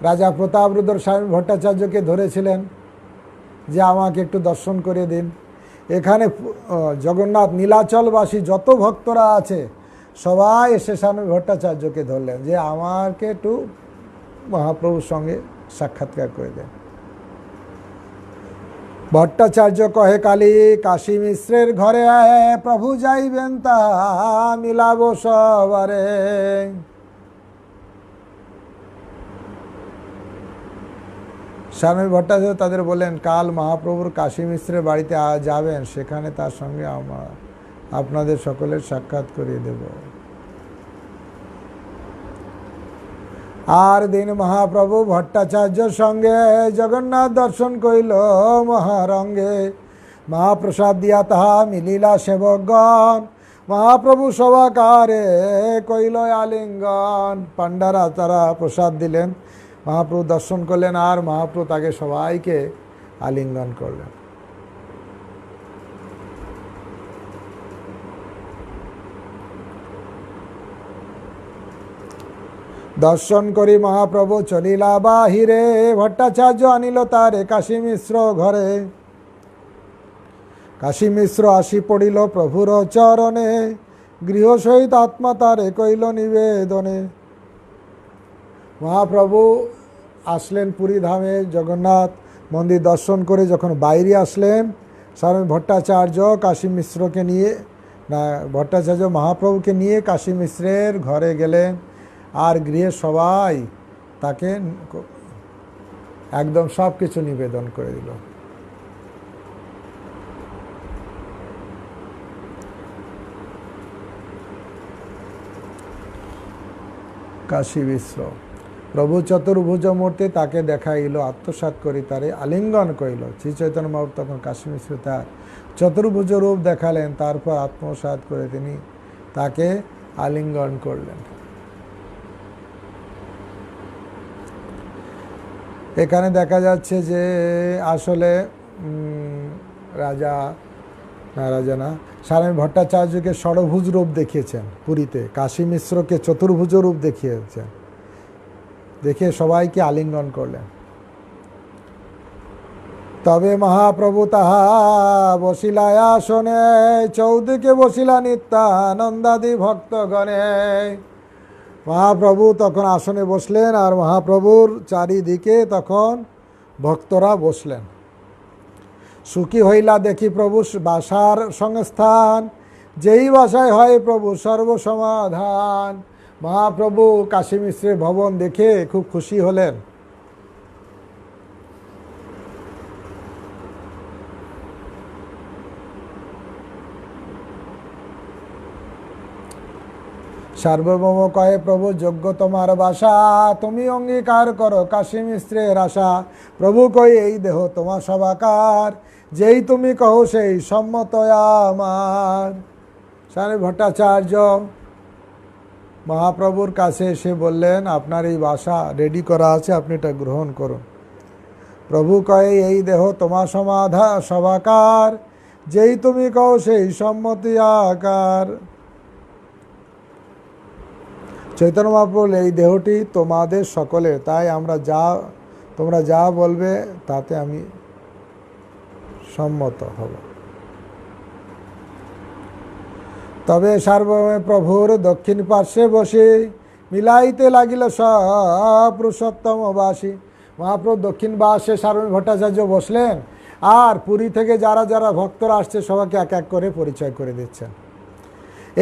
রাজা প্রতাপরুদ্র স্বামী ভট্টাচার্যকে ধরেছিলেন যে আমাকে একটু দর্শন করে দিন। এখানে জগন্নাথ নীলাচলবাসী যত ভক্তরা আছে সবাই এসে স্বামী ভট্টাচার্যকে ধরলেন যে আমাকে একটু মহাপ্রভুর সঙ্গে সাক্ষাৎকার করে দেন। ভট্টাচার্য কহে কালী, কাশী মিশ্রের ঘরে প্রভু যাইবেন তাহা মিলাব সবারে। স্বামী ভট্টাচার্য তাদের বলেন, কাল মহাপ্রভুর কাশী মিশ্রের বাড়িতে যাবেন, সেখানে তার সঙ্গে আপনাদের সকলের সাক্ষাৎ করিয়ে দেব। আর দিন মহাপ্রভু ভট্টাচার্যর সঙ্গে জগন্নাথ দর্শন কইল মহারঙ্গে। মহাপ্রসাদ দিয়া তাহা মিলিলা সেবকগণ, মহাপ্রভু সভাকারে কইল আলিঙ্গন। পাণ্ডারা তারা প্রসাদ দিলেন, মহাপ্রভু দর্শন করলেন, আর মহাপ্রভু তাকে সবাইকে আলিঙ্গন করলেন। দর্শন করি মহাপ্রভু চলিলা বাহিরে, ভট্টাচার্য আনিল তারে কাশী মিশ্র ঘরে। কাশী মিশ্র আসি পড়িল প্রভুর চরণে, গৃহ সহিত আত্মা তারে কইল নিবেদনে। মহাপ্রভু আসলেন পুরী ধামে, জগন্নাথ মন্দির দর্শন করে যখন বাইরে আসলেন, স্বামী ভট্টাচার্য কাশী মিশ্রকে নিয়ে ভট্টাচার্য মহাপ্রভুকে নিয়ে কাশী মিশ্রের ঘরে গেলেন, আর গৃহে সবাই তাকে একদম সব কিছু নিবেদন করে দিল। কাশী মিশ্র প্রভু চতুর্ভুজ মূর্তি তাকে দেখাইল, আত্মসাৎ করি তারে আলিঙ্গন করিল। শ্রী চৈতন্য মহাপ্রভু তখন কাশী মিশ্র তার চতুর্ভুজ রূপ দেখালেন, তারপর আত্মসাৎ করে তিনি তাকে আলিঙ্গন করলেন। এখানে দেখা যাচ্ছে যে আসলে রাজা না স্বামী ভট্টাচার্যকে ষড়ভুজ রূপ দেখিয়েছেন পুরীতে, কাশী মিশ্রকে চতুর্ভুজ রূপ দেখিয়েছেন, দেখে সবাইকে আলিঙ্গন করলেন। তবে মহাপ্রভু তাহা বসিলায় আসনে, চৌদিকে বসিলা নিত্যানন্দাদি ভক্তগণে। মহাপ্রভু তখন আসনে বসলেন আর মহাপ্রভুর চারিদিকে তখন ভক্তরা বসলেন। সুখী হইলা দেখি প্রভু বাসার সংস্থান, যেই বাসায় হয় প্রভু সর্বসমাধান। মহাপ্রভু কাশী মিশ্রের ভবন দেখে খুব খুশি হলেন। সার্বভৌম কয়ে প্রভু যোগ্য তোমার বাসা, তুমি অঙ্গীকার করো কাশী মিশ্রের আশা। প্রভু কয়ে এই দেহ তোমার সবাকার, যেই তুমি কহো সেই সম্মত আমার। স্বামী ভট্টাচার্য মহাপ্রভুর কাছে এসে বললেন, আপনার এই বাসা রেডি করা আছে, আপনি এটা গ্রহণ করুন। প্রভু কয়ে এই দেহ তোমার সবাকার, যেই তুমি কহো সেই সম্মতি আকার। চৈতন্য মহাপ্রভু এই দেহটি তোমাদের সকলের, তাই তোমরা যা বলবে তাতে আমি সম্মত হব। তবে সার্বভৌম প্রভুর দক্ষিণ পার্শ্বে বসে মিলাইতে লাগিল সব পুরুষোত্তমবাসী। মহাপ্রভু দক্ষিণ পার্শ্বে সার্বভৌম ভট্টাচার্য বসলেন আর পুরী থেকে যারা যারা ভক্তরা আসছে সবাইকে এক এক করে পরিচয় করে দিচ্ছেন।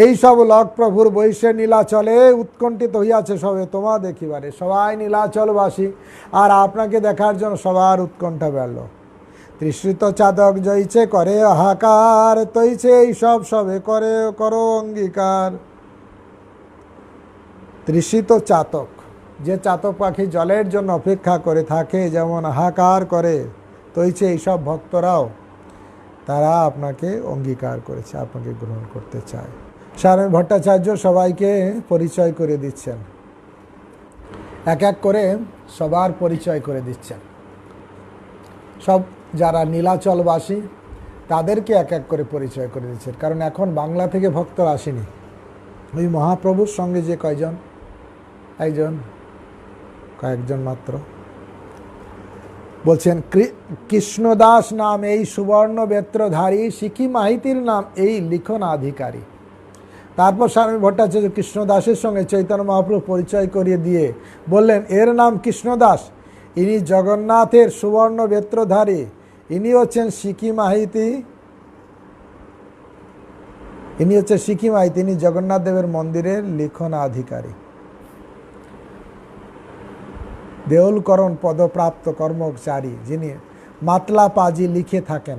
এই সব লোক প্রভুর বৈশে নীলাচলে উৎকণ্ঠিত হইয়াছে সবে তোমা দেখিবারে। সবাই নীলাচলবাসী আর আপনাকে দেখার জন্য সবার উৎকণ্ঠা বেড়ল। তৃষ্ণিত চাতক জয়ছে করে হাহাকার, তৈছে এই সবে করো অঙ্গীকার। তৃষিত চাতক, যে চাতক পাখি জলের জন্য অপেক্ষা করে থাকে, যেমন হাহাকার করে, তৈছে এইসব ভক্তরাও তারা আপনাকে অঙ্গীকার করেছে, আপনাকে গ্রহণ করতে চায়। স্বামী ভট্টাচার্য সবাইকে পরিচয় করে দিচ্ছেন, এক এক করে সবার পরিচয় করে দিচ্ছেন। সব যারা নীলাচলবাসী তাদেরকে এক এক করে পরিচয় করে দিচ্ছেন, কারণ এখন বাংলা থেকে ভক্তরা আসেনি। ওই মহাপ্রভুর সঙ্গে যে কয়েকজন মাত্র। বলছেন কৃষ্ণদাস নাম এই সুবর্ণ বেত্রধারী, সিকি মাহিতির নাম এই লিখনাধিকারী। তারপর স্বামী ভট্টাচার্য কৃষ্ণদাসের সঙ্গে চৈতন্য মহাপ্রভু পরিচয় করিয়ে দিয়ে বললেন, এর নাম কৃষ্ণদাস, ইনি জগন্নাথের সুবর্ণ বেত্রধারী, ইনি হচ্ছেন সিকি মাহিতি, ইনি জগন্নাথ দেবের মন্দিরের লিখনাধিকারী। দেউলকরণ পদপ্রাপ্ত কর্মচারী, যিনি মাতলা পাজি লিখে থাকেন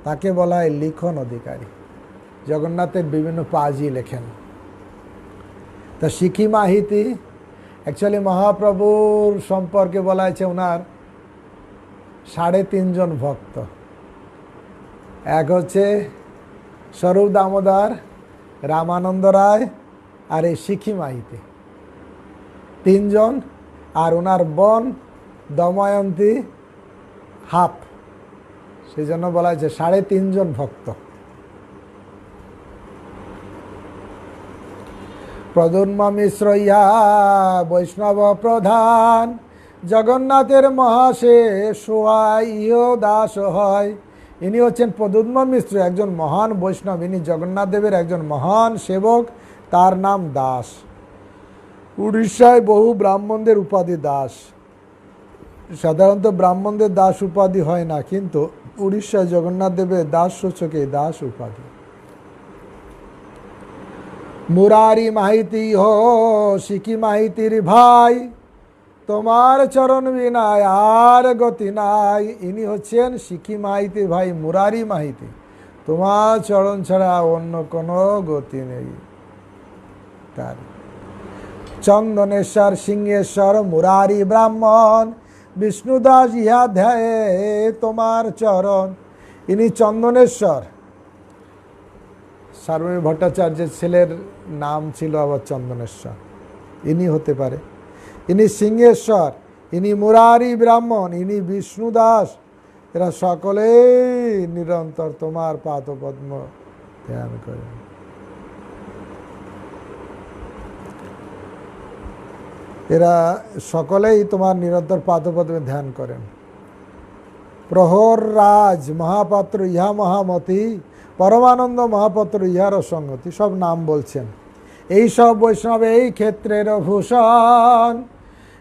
তাকে বলা হয় লিখন অধিকারী। জগন্নাথের বিভিন্ন পাজি লেখেন। তা সিকি মাহিতি অ্যাকচুয়ালি মহাপ্রভুর সম্পর্কে বলা হয়েছে ওনার 3.5 জন ভক্ত। এক হচ্ছে স্বরূপ দামোদর, রামানন্দ রায় আর এই সিকি মাহিতি, 3 জন। আর ওনার বোন দময়ন্তী হাফ, সেই জন্য বলা হয়েছে 3.5 জন ভক্ত। প্রদ্যুম্ন মিশ্র ইহা বৈষ্ণব প্রধান, জগন্নাথের মহাশেষ ইহ দাস হয়। ইনি হচ্ছেন প্রদ্যুম্ন মিশ্র, একজন মহান বৈষ্ণব। ইনি জগন্নাথ দেবের একজন মহান সেবক, তার নাম দাস। উড়িষ্যায় বহু ব্রাহ্মণদের উপাধি দাস। সাধারণত ব্রাহ্মণদের দাস উপাধি হয় না, কিন্তু উড়িষ্যায় জগন্নাথ দেবের দাস সূচকে দাস উপাধি। মুরারি মাহিতি হো সিকি মাহিতির ভাই, তোমার চরণ বিনায় আর গতি নাই। ইনি হচ্ছেন সিকি মাহিতির ভাই মুরারি মাহিতি, তোমার চরণ ছাড়া অন্য কোনো গতি নেই তার। চন্দনেশ্বর সিংহেশ্বর মুরারি ব্রাহ্মণ, বিষ্ণুদাস ইহা ধ্যায়ে তোমার চরণ। ইনি চন্দনেশ্বর। সার্বভৌম ভট্টাচার্যের ছেলের নাম ছিল আবার চন্দনেশ্বর, ইনি হতে পারে। ইনি সিংহেশ্বর, ইনি মুরারি ব্রাহ্মণ, ইনি বিষ্ণু দাস, এরা সকলেই নিরন্তর তোমার পাদপদ্ম ধ্যান করেন। এরা সকলেই তোমার নিরন্তর পাদপদ্মে ধ্যান করেন। প্রহর রাজ মহাপাত্র ইহা মহামতি, পরমানন্দ মহাপাত্র ইহার সঙ্গতি, সব নাম বলছেন। এই সব বৈষ্ণব এই ক্ষেত্রের ভূষণ,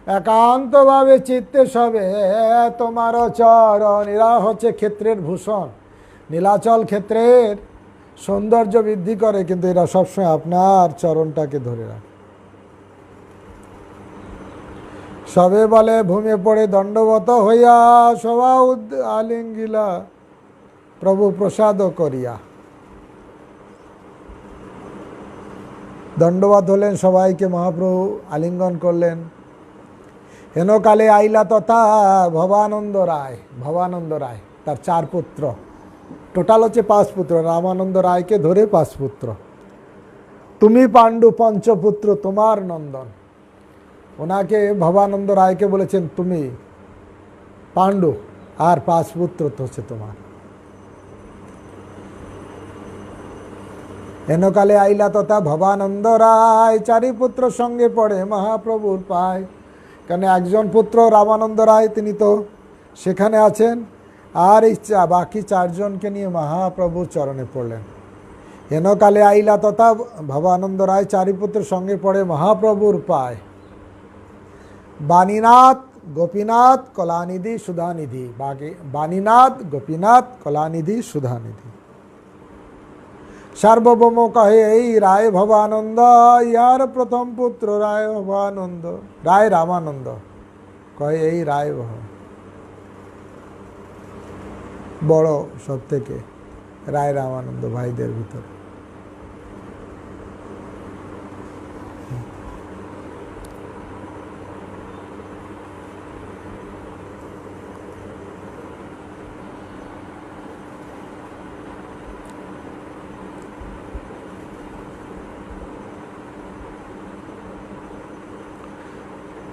একান্তভাবে চিত্তে সবে তোমার চরণ। এরা হচ্ছে ক্ষেত্রের ভূষণ, নীলাচল ক্ষেত্রের সৌন্দর্য বৃদ্ধি করে, কিন্তু এরা সবসময় আপনার চরণটাকে ধরে রাখে। সবে বলে ভূমে পড়ে দণ্ডবত হইয়া, সভা আলিঙ্গিলা প্রভু প্রসাদ করিয়া। দণ্ডবাদ হলেন, সবাইকে মহাপ্রভু আলিঙ্গন করলেন। হেনকালে আইলা তথা ভবানন্দ রায়। ভবানন্দ রায় তার 4 পুত্র, টোটাল হচ্ছে 5 পুত্র। রামানন্দ রায়কে ধরে 5 পুত্র। তুমি পাণ্ডু পঞ্চপুত্র তোমার নন্দন। ওনাকে ভবানন্দ রায়কে বলেছেন তুমি পাণ্ডু, আর 5 পুত্র তো হচ্ছে তোমার। হেনকালে আইলা তথা ভবানন্দ রায়, 4 পুত্র সঙ্গে পড়ে মহাপ্রভুর পায়। কারণ একজন পুত্র রামানন্দ রায়, তিনি তো সেখানে আছেন, আর এই বাকি 4 জনকে নিয়ে মহাপ্রভুর চরণে পড়লেন। হেনকালে আইলা তথা ভবানন্দ রায়, 4 পুত্র সঙ্গে পড়ে মহাপ্রভুর পায়। বাণীনাথ গোপীনাথ কলানিধি সুধানিধি, বাণীনাথ গোপীনাথ কলানিধি সুধানিধি। সার্বভৌম কহে এই রায় ভবানন্দ, ইহার প্রথম পুত্র রায় ভবানন্দ, রায় রামানন্দ। কহে এই রায় বড় সব থেকে, রায় রামানন্দ ভাইদের ভিতরে।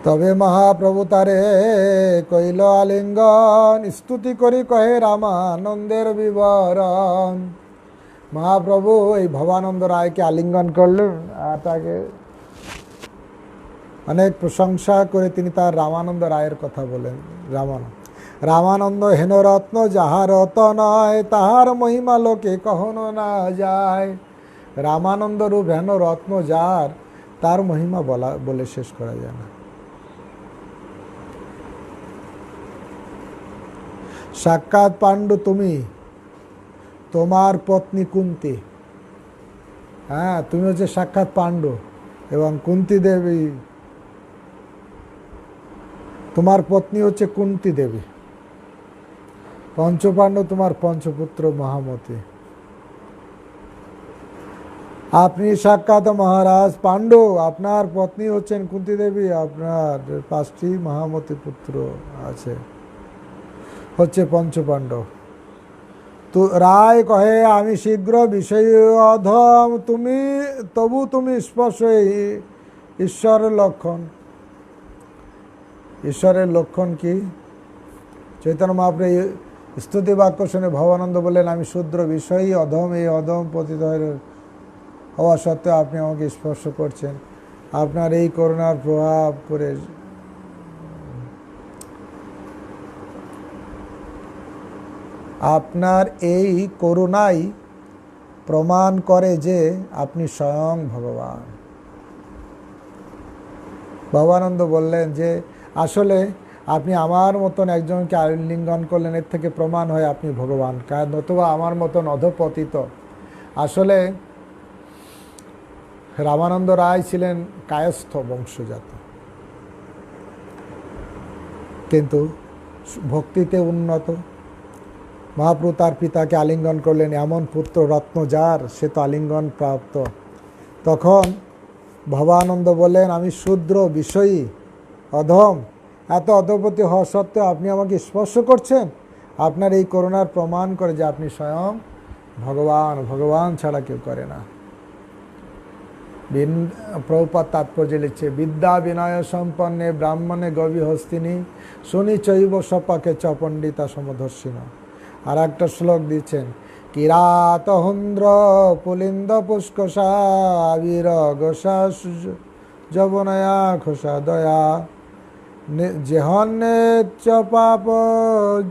তবে মহাপ্রভু তারে কইল আলিঙ্গন, স্তুতি করি কহে রামানন্দের বিবরণ। মহাপ্রভু এই ভবানন্দ রায়কে আলিঙ্গন করলেন, আর তাকে অনেক প্রশংসা করে তিনি তার রামানন্দ রায়ের কথা বলেন। রামানন্দ হেন রত্ন যাহার রত নয়, তাহার মহিমা লোকে কখনো না যায়। রামানন্দ রূপ হেন রত্ন যার, তার মহিমা বলে শেষ করা যায় না। সাক্ষাৎ পাণ্ডু তুমি, তোমার পত্নী কুন্তি। হ্যাঁ, তুমি হচ্ছে সাক্ষাৎ পাণ্ডু, এবং কুন্তি দেবী তোমার পত্নী হচ্ছে কুন্তি দেবী। পঞ্চপাণ্ডব তোমার পঞ্চপুত্র মহামতি। আপনি সাক্ষাৎ মহারাজ পাণ্ডু, আপনার পত্নী হচ্ছেন কুন্তি দেবী, আপনার 5টি মহামতি পুত্র আছে, হচ্ছে পঞ্চপাণ্ডব। তো রায় কহে আমি শীঘ্র বিষয় অধম, তবু তুমি স্পর্শ ঈশ্বরের লক্ষণ। ঈশ্বরের লক্ষণ কি? চৈতন্য মহাপ্রভু স্তুতি বাক্য শুনে ভবানন্দ বললেন, আমি শূদ্র বিষয়ী অধম, এই অধম পতিত হওয়া সত্ত্বেও আপনি আমাকে স্পর্শ করছেন। আপনার এই করুণার প্রভাব করে আপনার এই করুণাই প্রমাণ করে যে আপনি স্বয়ং ভগবান। ভবানন্দ বললেন যে আসলে আপনি আমার মতন একজনকে আলিঙ্গন করলেন, এর থেকে প্রমাণ হয় আপনি ভগবান, নতুবা আমার মতন অধপতিত। আসলে রামানন্দ রায় ছিলেন কায়স্থ বংশজাত, কিন্তু ভক্তিতে উন্নত। মহাপ্রভু তার পিতাকে আলিঙ্গন করলেন, এমন পুত্র রত্ন যার, সে তো আলিঙ্গন প্রাপ্ত। তখন ভবানন্দ বললেন, আমি শূদ্র বিষয়ী অধম, এত অধপতি হওয়া সত্ত্বেও আপনি আমাকে স্পর্শ করছেন। আপনার এই করুণার প্রমাণ করে যে আপনি স্বয়ং ভগবান, ভগবান ছাড়া কেউ করে না। প্রভুপাদ তাৎপর্য লিখছে, বিদ্যা বিনয় সম্পন্নে ব্রাহ্মণে গবি হস্তিনী শুনি চৈব সপাকে চ পণ্ডিতা সমদর্শিন। আর একটা শ্লোক দিচ্ছেন, কিরাত হুন্দ্র পুলিন্দ পুষ্কসা বীর গোসা যবনয়া খোসা দয়া জেহন্নে চ পাপ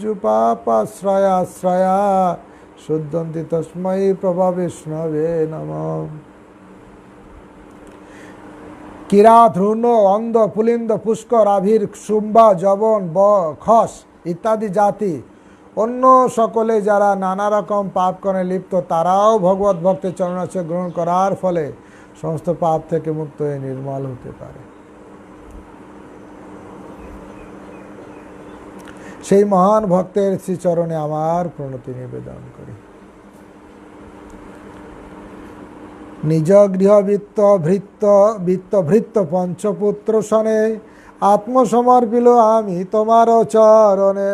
জুপাপাশ্রয়াশ্রয়া শুদ্ধন্তি তস্মৈ প্রভা বিষ্ণবে নমঃ। কিরাত, হূণ, অন্ধ, পুলিন্দ, পুষ্কর, আভির, শুম্বা, যবন, খস ইত্যাদি জাতি অন্য সকলে যারা নানা রকম পাপ করে লিপ্ত, তারাও ভগবত ভক্তের চরণাশ্রয় গ্রহণ করার ফলে সমস্ত পাপ থেকে মুক্ত হয়ে নির্মল হতে পারে। সেই মহান ভক্তের শ্রীচরণে আমার প্রণতি নিবেদন করি। নিজ গৃহ বৃত্ত পঞ্চপুত্র শনে আত্মসমর্পিল আমি তোমার চরণে।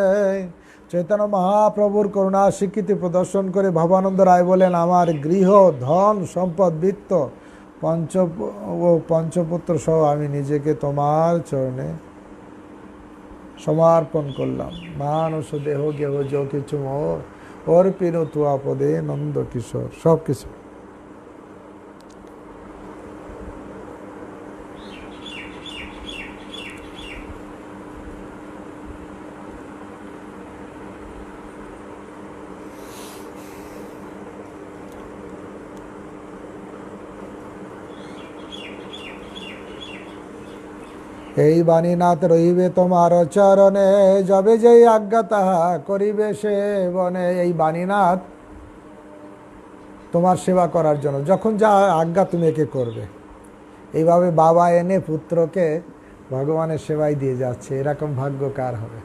চৈতন্য মহাপ্রভুর করুণা স্বীকৃতি প্রদর্শন করে ভবানন্দ রায় বলেন, আমার গৃহ, ধন, সম্পদ, বৃত্ত, পঞ্চপুত্র সহ আমি নিজেকে তোমার চরণে সমর্পণ করলাম। মানুষ দেহ গেহ যো কিছু মোর অর্পিনো তুয়া পদে নন্দ কিশোর। সব কিছু এই বাণীনাথ রহিবে তোমার চরণে, যবে যেই আজ্ঞা তাহা করিবে সে বনে। এই বাণীনাথ তোমার সেবা করার জন্য, যখন যা আজ্ঞা তুমি একে করবে। এইভাবে বাবা এনে পুত্রকে ভগবানের সেবায় দিয়ে যাচ্ছে, এরকম ভাগ্য কার হবে?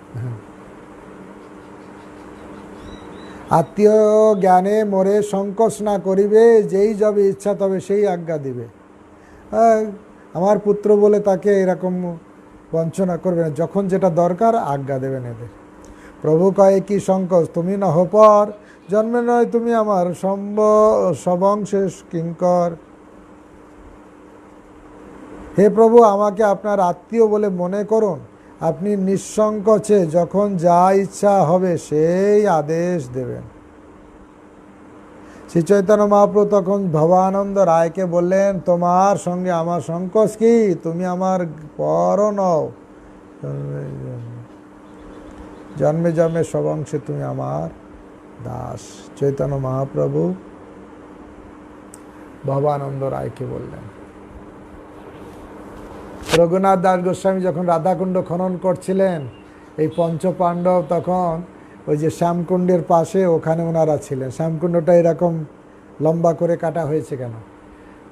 আত্মীয় জ্ঞানে মোরে সংকোচ না করিবে, যেই যবে ইচ্ছা তবে সেই আজ্ঞা দিবে। আমার পুত্র বলে তাকে এরকম বঞ্চনা করবে না, যখন যেটা দরকার আজ্ঞা দেবেন এদের। প্রভু কয়ে কি সংকোচ তুমি নহ পর, জন্মে নয় তুমি আমার সবংশেষ কিঙ্কর। হে প্রভু, আমাকে আপনার আত্মীয় বলে মনে করুন। আপনি নিঃসংকোচে যখন যা ইচ্ছা হবে সেই আদেশ দেবেন। শ্রী চৈতন্য মহাপ্রভু তখন ভবানন্দ রায়কে বললেন, তোমার সঙ্গে আমার সংকোচ কি? তুমি আমার পর নও, জন্মে জন্মে সব অংশে তুমি আমার দাস। চৈতন্য মহাপ্রভু ভবানন্দ রায়কে বললেন। রঘুনাথ দাস গোস্বামী যখন রাধাকুণ্ড খনন করছিলেন, এই পঞ্চপাণ্ডব তখন ওই যে শ্যামকুণ্ডের পাশে ওখানে ওনারা ছিলেন। শ্যামকুণ্ডটা এরকম লম্বা করে কাটা হয়েছে কেন?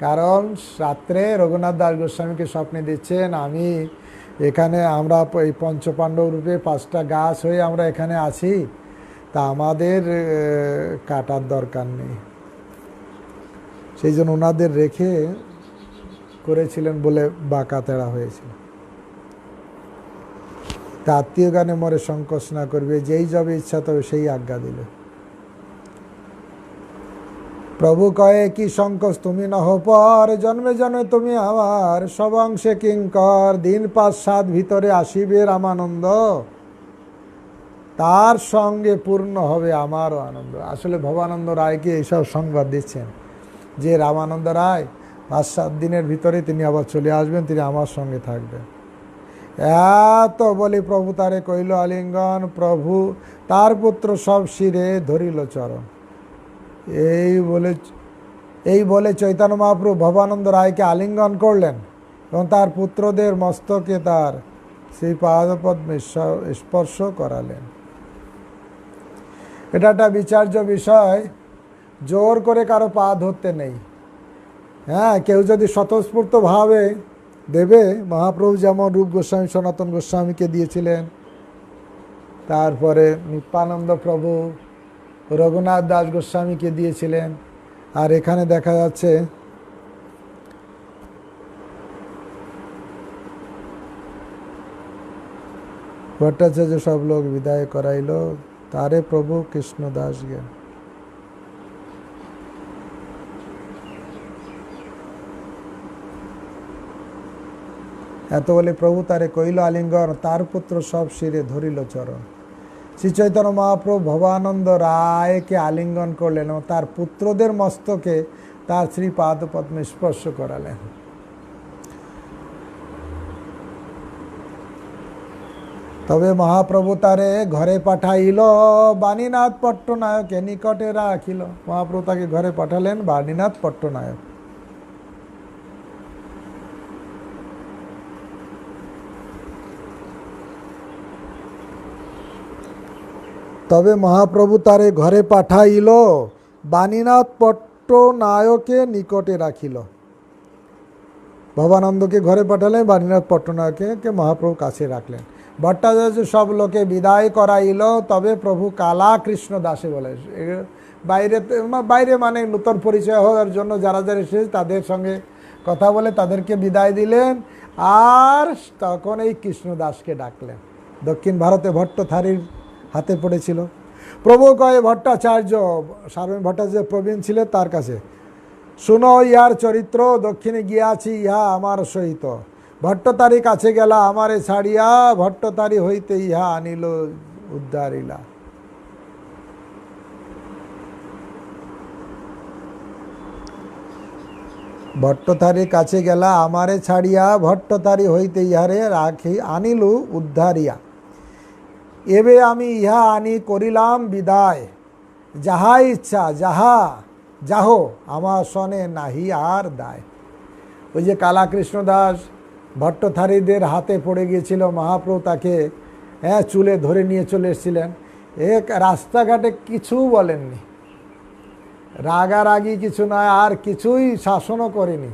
কারণ রাত্রে রঘুনাথ দাস গোস্বামীকে স্বপ্নে দিচ্ছেন, আমি এখানে, আমরা এই পঞ্চপাণ্ডব রূপে 5টা গাছ হয়ে আমরা এখানে আছি, তা আমাদের কাটার দরকার নেই। সেই জন্য ওনাদের রেখে করেছিলেন বলে বাঁকা তেড়া হয়েছিল। তা আত্মীয় গানে মরে সংকোচ না করবে, যেই যবে ইচ্ছা তবে সেই আজ্ঞা দিলে। প্রভু কয়ে কি সংকোচ তুমি নহ পর, জন্মে জন্মে তুমি আমার সব অংশে কিঙ্কর। দিন 5-7 ভিতরে আসিবে রামানন্দ, তার সঙ্গে পূর্ণ হবে আমারও আনন্দ। আসলে ভবানন্দ রায়কে এইসব সংবাদ দিচ্ছেন যে রামানন্দ রায় 5-7 দিনের ভিতরে তিনি আবার চলে আসবেন, তিনি আমার সঙ্গে থাকবেন। এত বলি প্রভু তারে কইল আলিঙ্গন, প্রভু তার পুত্র সব শিরে ধরিল চরণ। এই বলে চৈতন্য মহাপ্রভু ভবানন্দ রায়কে আলিঙ্গন করলেন এবং তার পুত্রদের মস্তকে তার সেই পাদপদ্মে স্পর্শ করালেন। এটা একটা বিচার্য বিষয়, জোর করে কারো পা ধরতে নেই। হ্যাঁ, কেউ যদি স্বতঃস্ফূর্তভাবে দেবে, মহাপ্রভু যেমন রূপ গোস্বামী সনাতন গোস্বামীকে দিয়েছিলেন, তারপরে নিত্যানন্দ প্রভু রঘুনাথ দাস গোস্বামীকে দিয়েছিলেন। আর এখানে দেখা যাচ্ছে ভট্টাচার্য সব লোক বিদায় করাইল, তারে প্রভু কৃষ্ণ দাস জ্ঞান। এত বলে প্রভু তারে কইল আলিঙ্গন, তার পুত্র সব শিরে ধরিল চরণ। শ্রী চৈতন্য মহাপ্রভু ভবানন্দ রায়কে আলিঙ্গন করলেন এবং তার পুত্রদের মস্তকে তার শ্রীপাদ পদ্মে স্পর্শ করালেন। তবে মহাপ্রভু তারে ঘরে পাঠাইল, বাণীনাথ পট্টনায়কে নিকটে রাখিল। মহাপ্রভু তাকে ঘরে পাঠালেন বাণীনাথ পট্টনায়ক। তবে মহাপ্রভু তারে ঘরে পাঠাইল, বাণীনাথ পট্টনায়কে নিকটে রাখিল। ভবানন্দকে ঘরে পাঠালেন, বাণীনাথ পট্টনায়কে মহাপ্রভু কাছে রাখলেন। ভট্টাচার্য সব লোকে বিদায় করাইল, তবে প্রভু কালা কৃষ্ণ দাসে বলে। বাইরে মানে নূতন পরিচয় হওয়ার জন্য যারা যারা এসেছে তাদের সঙ্গে কথা বলে তাদেরকে বিদায় দিলেন, আর তখন এই কৃষ্ণদাসকে ডাকলেন। দক্ষিণ ভারতে ভট্টথারীর হাতে পড়েছিল। প্রভু কয়ে ভট্টাচার্য, সার্বভৌম ভট্টাচার্য প্রবীণ ছিলেন তার কাছে, শুনো ইহার চরিত্র, দক্ষিণে গিয়াছি ইহা আমার সহিত। ভট্টতারী কাছে গেলা আমারে ছাড়িয়া, ভট্টতারী হইতে ইহা আনিল উদ্ধারিলা। ভট্টতারী কাছে গেলা আমারে ছাড়িয়া, ভট্টতারী হইতে ইহারে রাখি আনিল উদ্ধারিয়া। এবে আমি ইহা আনি করিলাম বিদায়, যাহা ইচ্ছা যাহ আমার সনে নাহি আর দায়। ওই যে কালাকৃষ্ণ দাস ভট্টথারীদের হাতে পড়ে গিয়েছিল, মহাপ্রভু তাকে চুলে ধরে নিয়ে চলে এসেছিলেন। রাস্তাঘাটে কিছু বলেননি, রাগারাগি কিছু নয়, আর কিছুই শাসনও করেনি।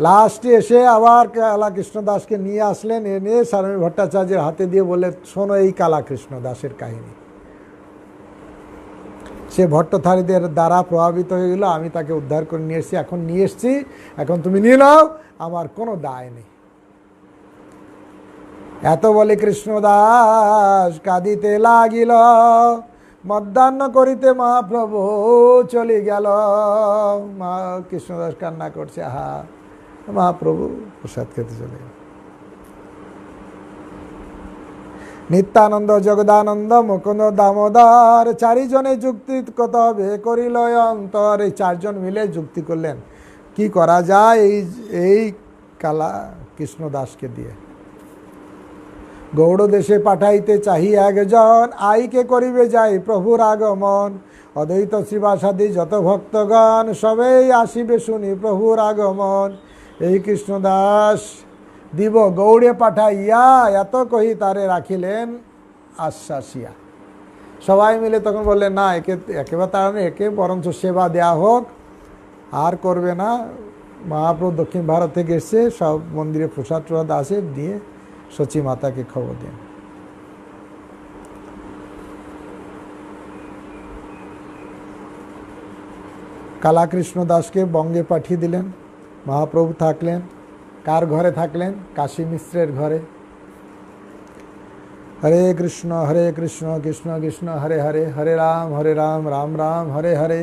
লাস্টে এসে আবার কালাকৃষ্ণ দাসকে নিয়ে আসলেন, এনে সার্বভৌম ভট্টাচার্যের হাতে দিয়ে বলে, শোনো এই কালাকৃষ্ণ দাসের কাহিনী। সে ভট্টথারীদের দ্বারা প্রভাবিত হয়ে গেল, আমি তাকে উদ্ধার করে নিয়ে এসেছি, এখন নিয়ে এসেছি, এখন তুমি নিয়ে নাও, আমার কোনো দায় নেই। এত বলে কৃষ্ণদাস কাঁদিতে লাগিল, মধ্যাহ্ন করিতে মহাপ্রভু চলে গেল। মা কৃষ্ণদাস কান্না করছে, আহা, মহাপ্রভু প্রসাদ খেতে চলে গেল। নিত্যানন্দ, জগদানন্দ, মুকুন্দ, দামোদর চারিজনে যুক্তি কত হবে করিল অন্তর। এই চারজন মিলে যুক্তি করলেন কি করা যায় এই কালা কৃষ্ণদাসকে দিয়ে। গৌড় দেশে পাঠাইতে চাহি একজন, আইকে করিবে যাই প্রভুর আগমন। অদ্বৈত শ্রীবাসাদি যত ভক্তগণ, সবেই আসিবে শুনি প্রভুর আগমন। এই কৃষ্ণদাস দিব গৌড়ে পাঠাইয়া, এত কহি তারে রাখিলেন আশ্বাসিয়া। সবাই মিলে তখন বললেন, না একেবারে তার একে বরঞ্চ সেবা দেয়া হোক, আর করবে না। মহাপ্রভু দক্ষিণ ভারত থেকে এসছে, সব মন্দিরে প্রসাদ টসাদ আসে, দিয়ে সচী মাতাকে খবর দেন। কালাকৃষ্ণ দাসকে বঙ্গে পাঠিয়ে দিলেন। মহাপ্রভু থাকলেন কার ঘরে থাকলেন? কাশী মিশ্রের ঘরে। হরে কৃষ্ণ কৃষ্ণ কৃষ্ণ হরে হরে, হরে রাম রাম রাম হরে হরে।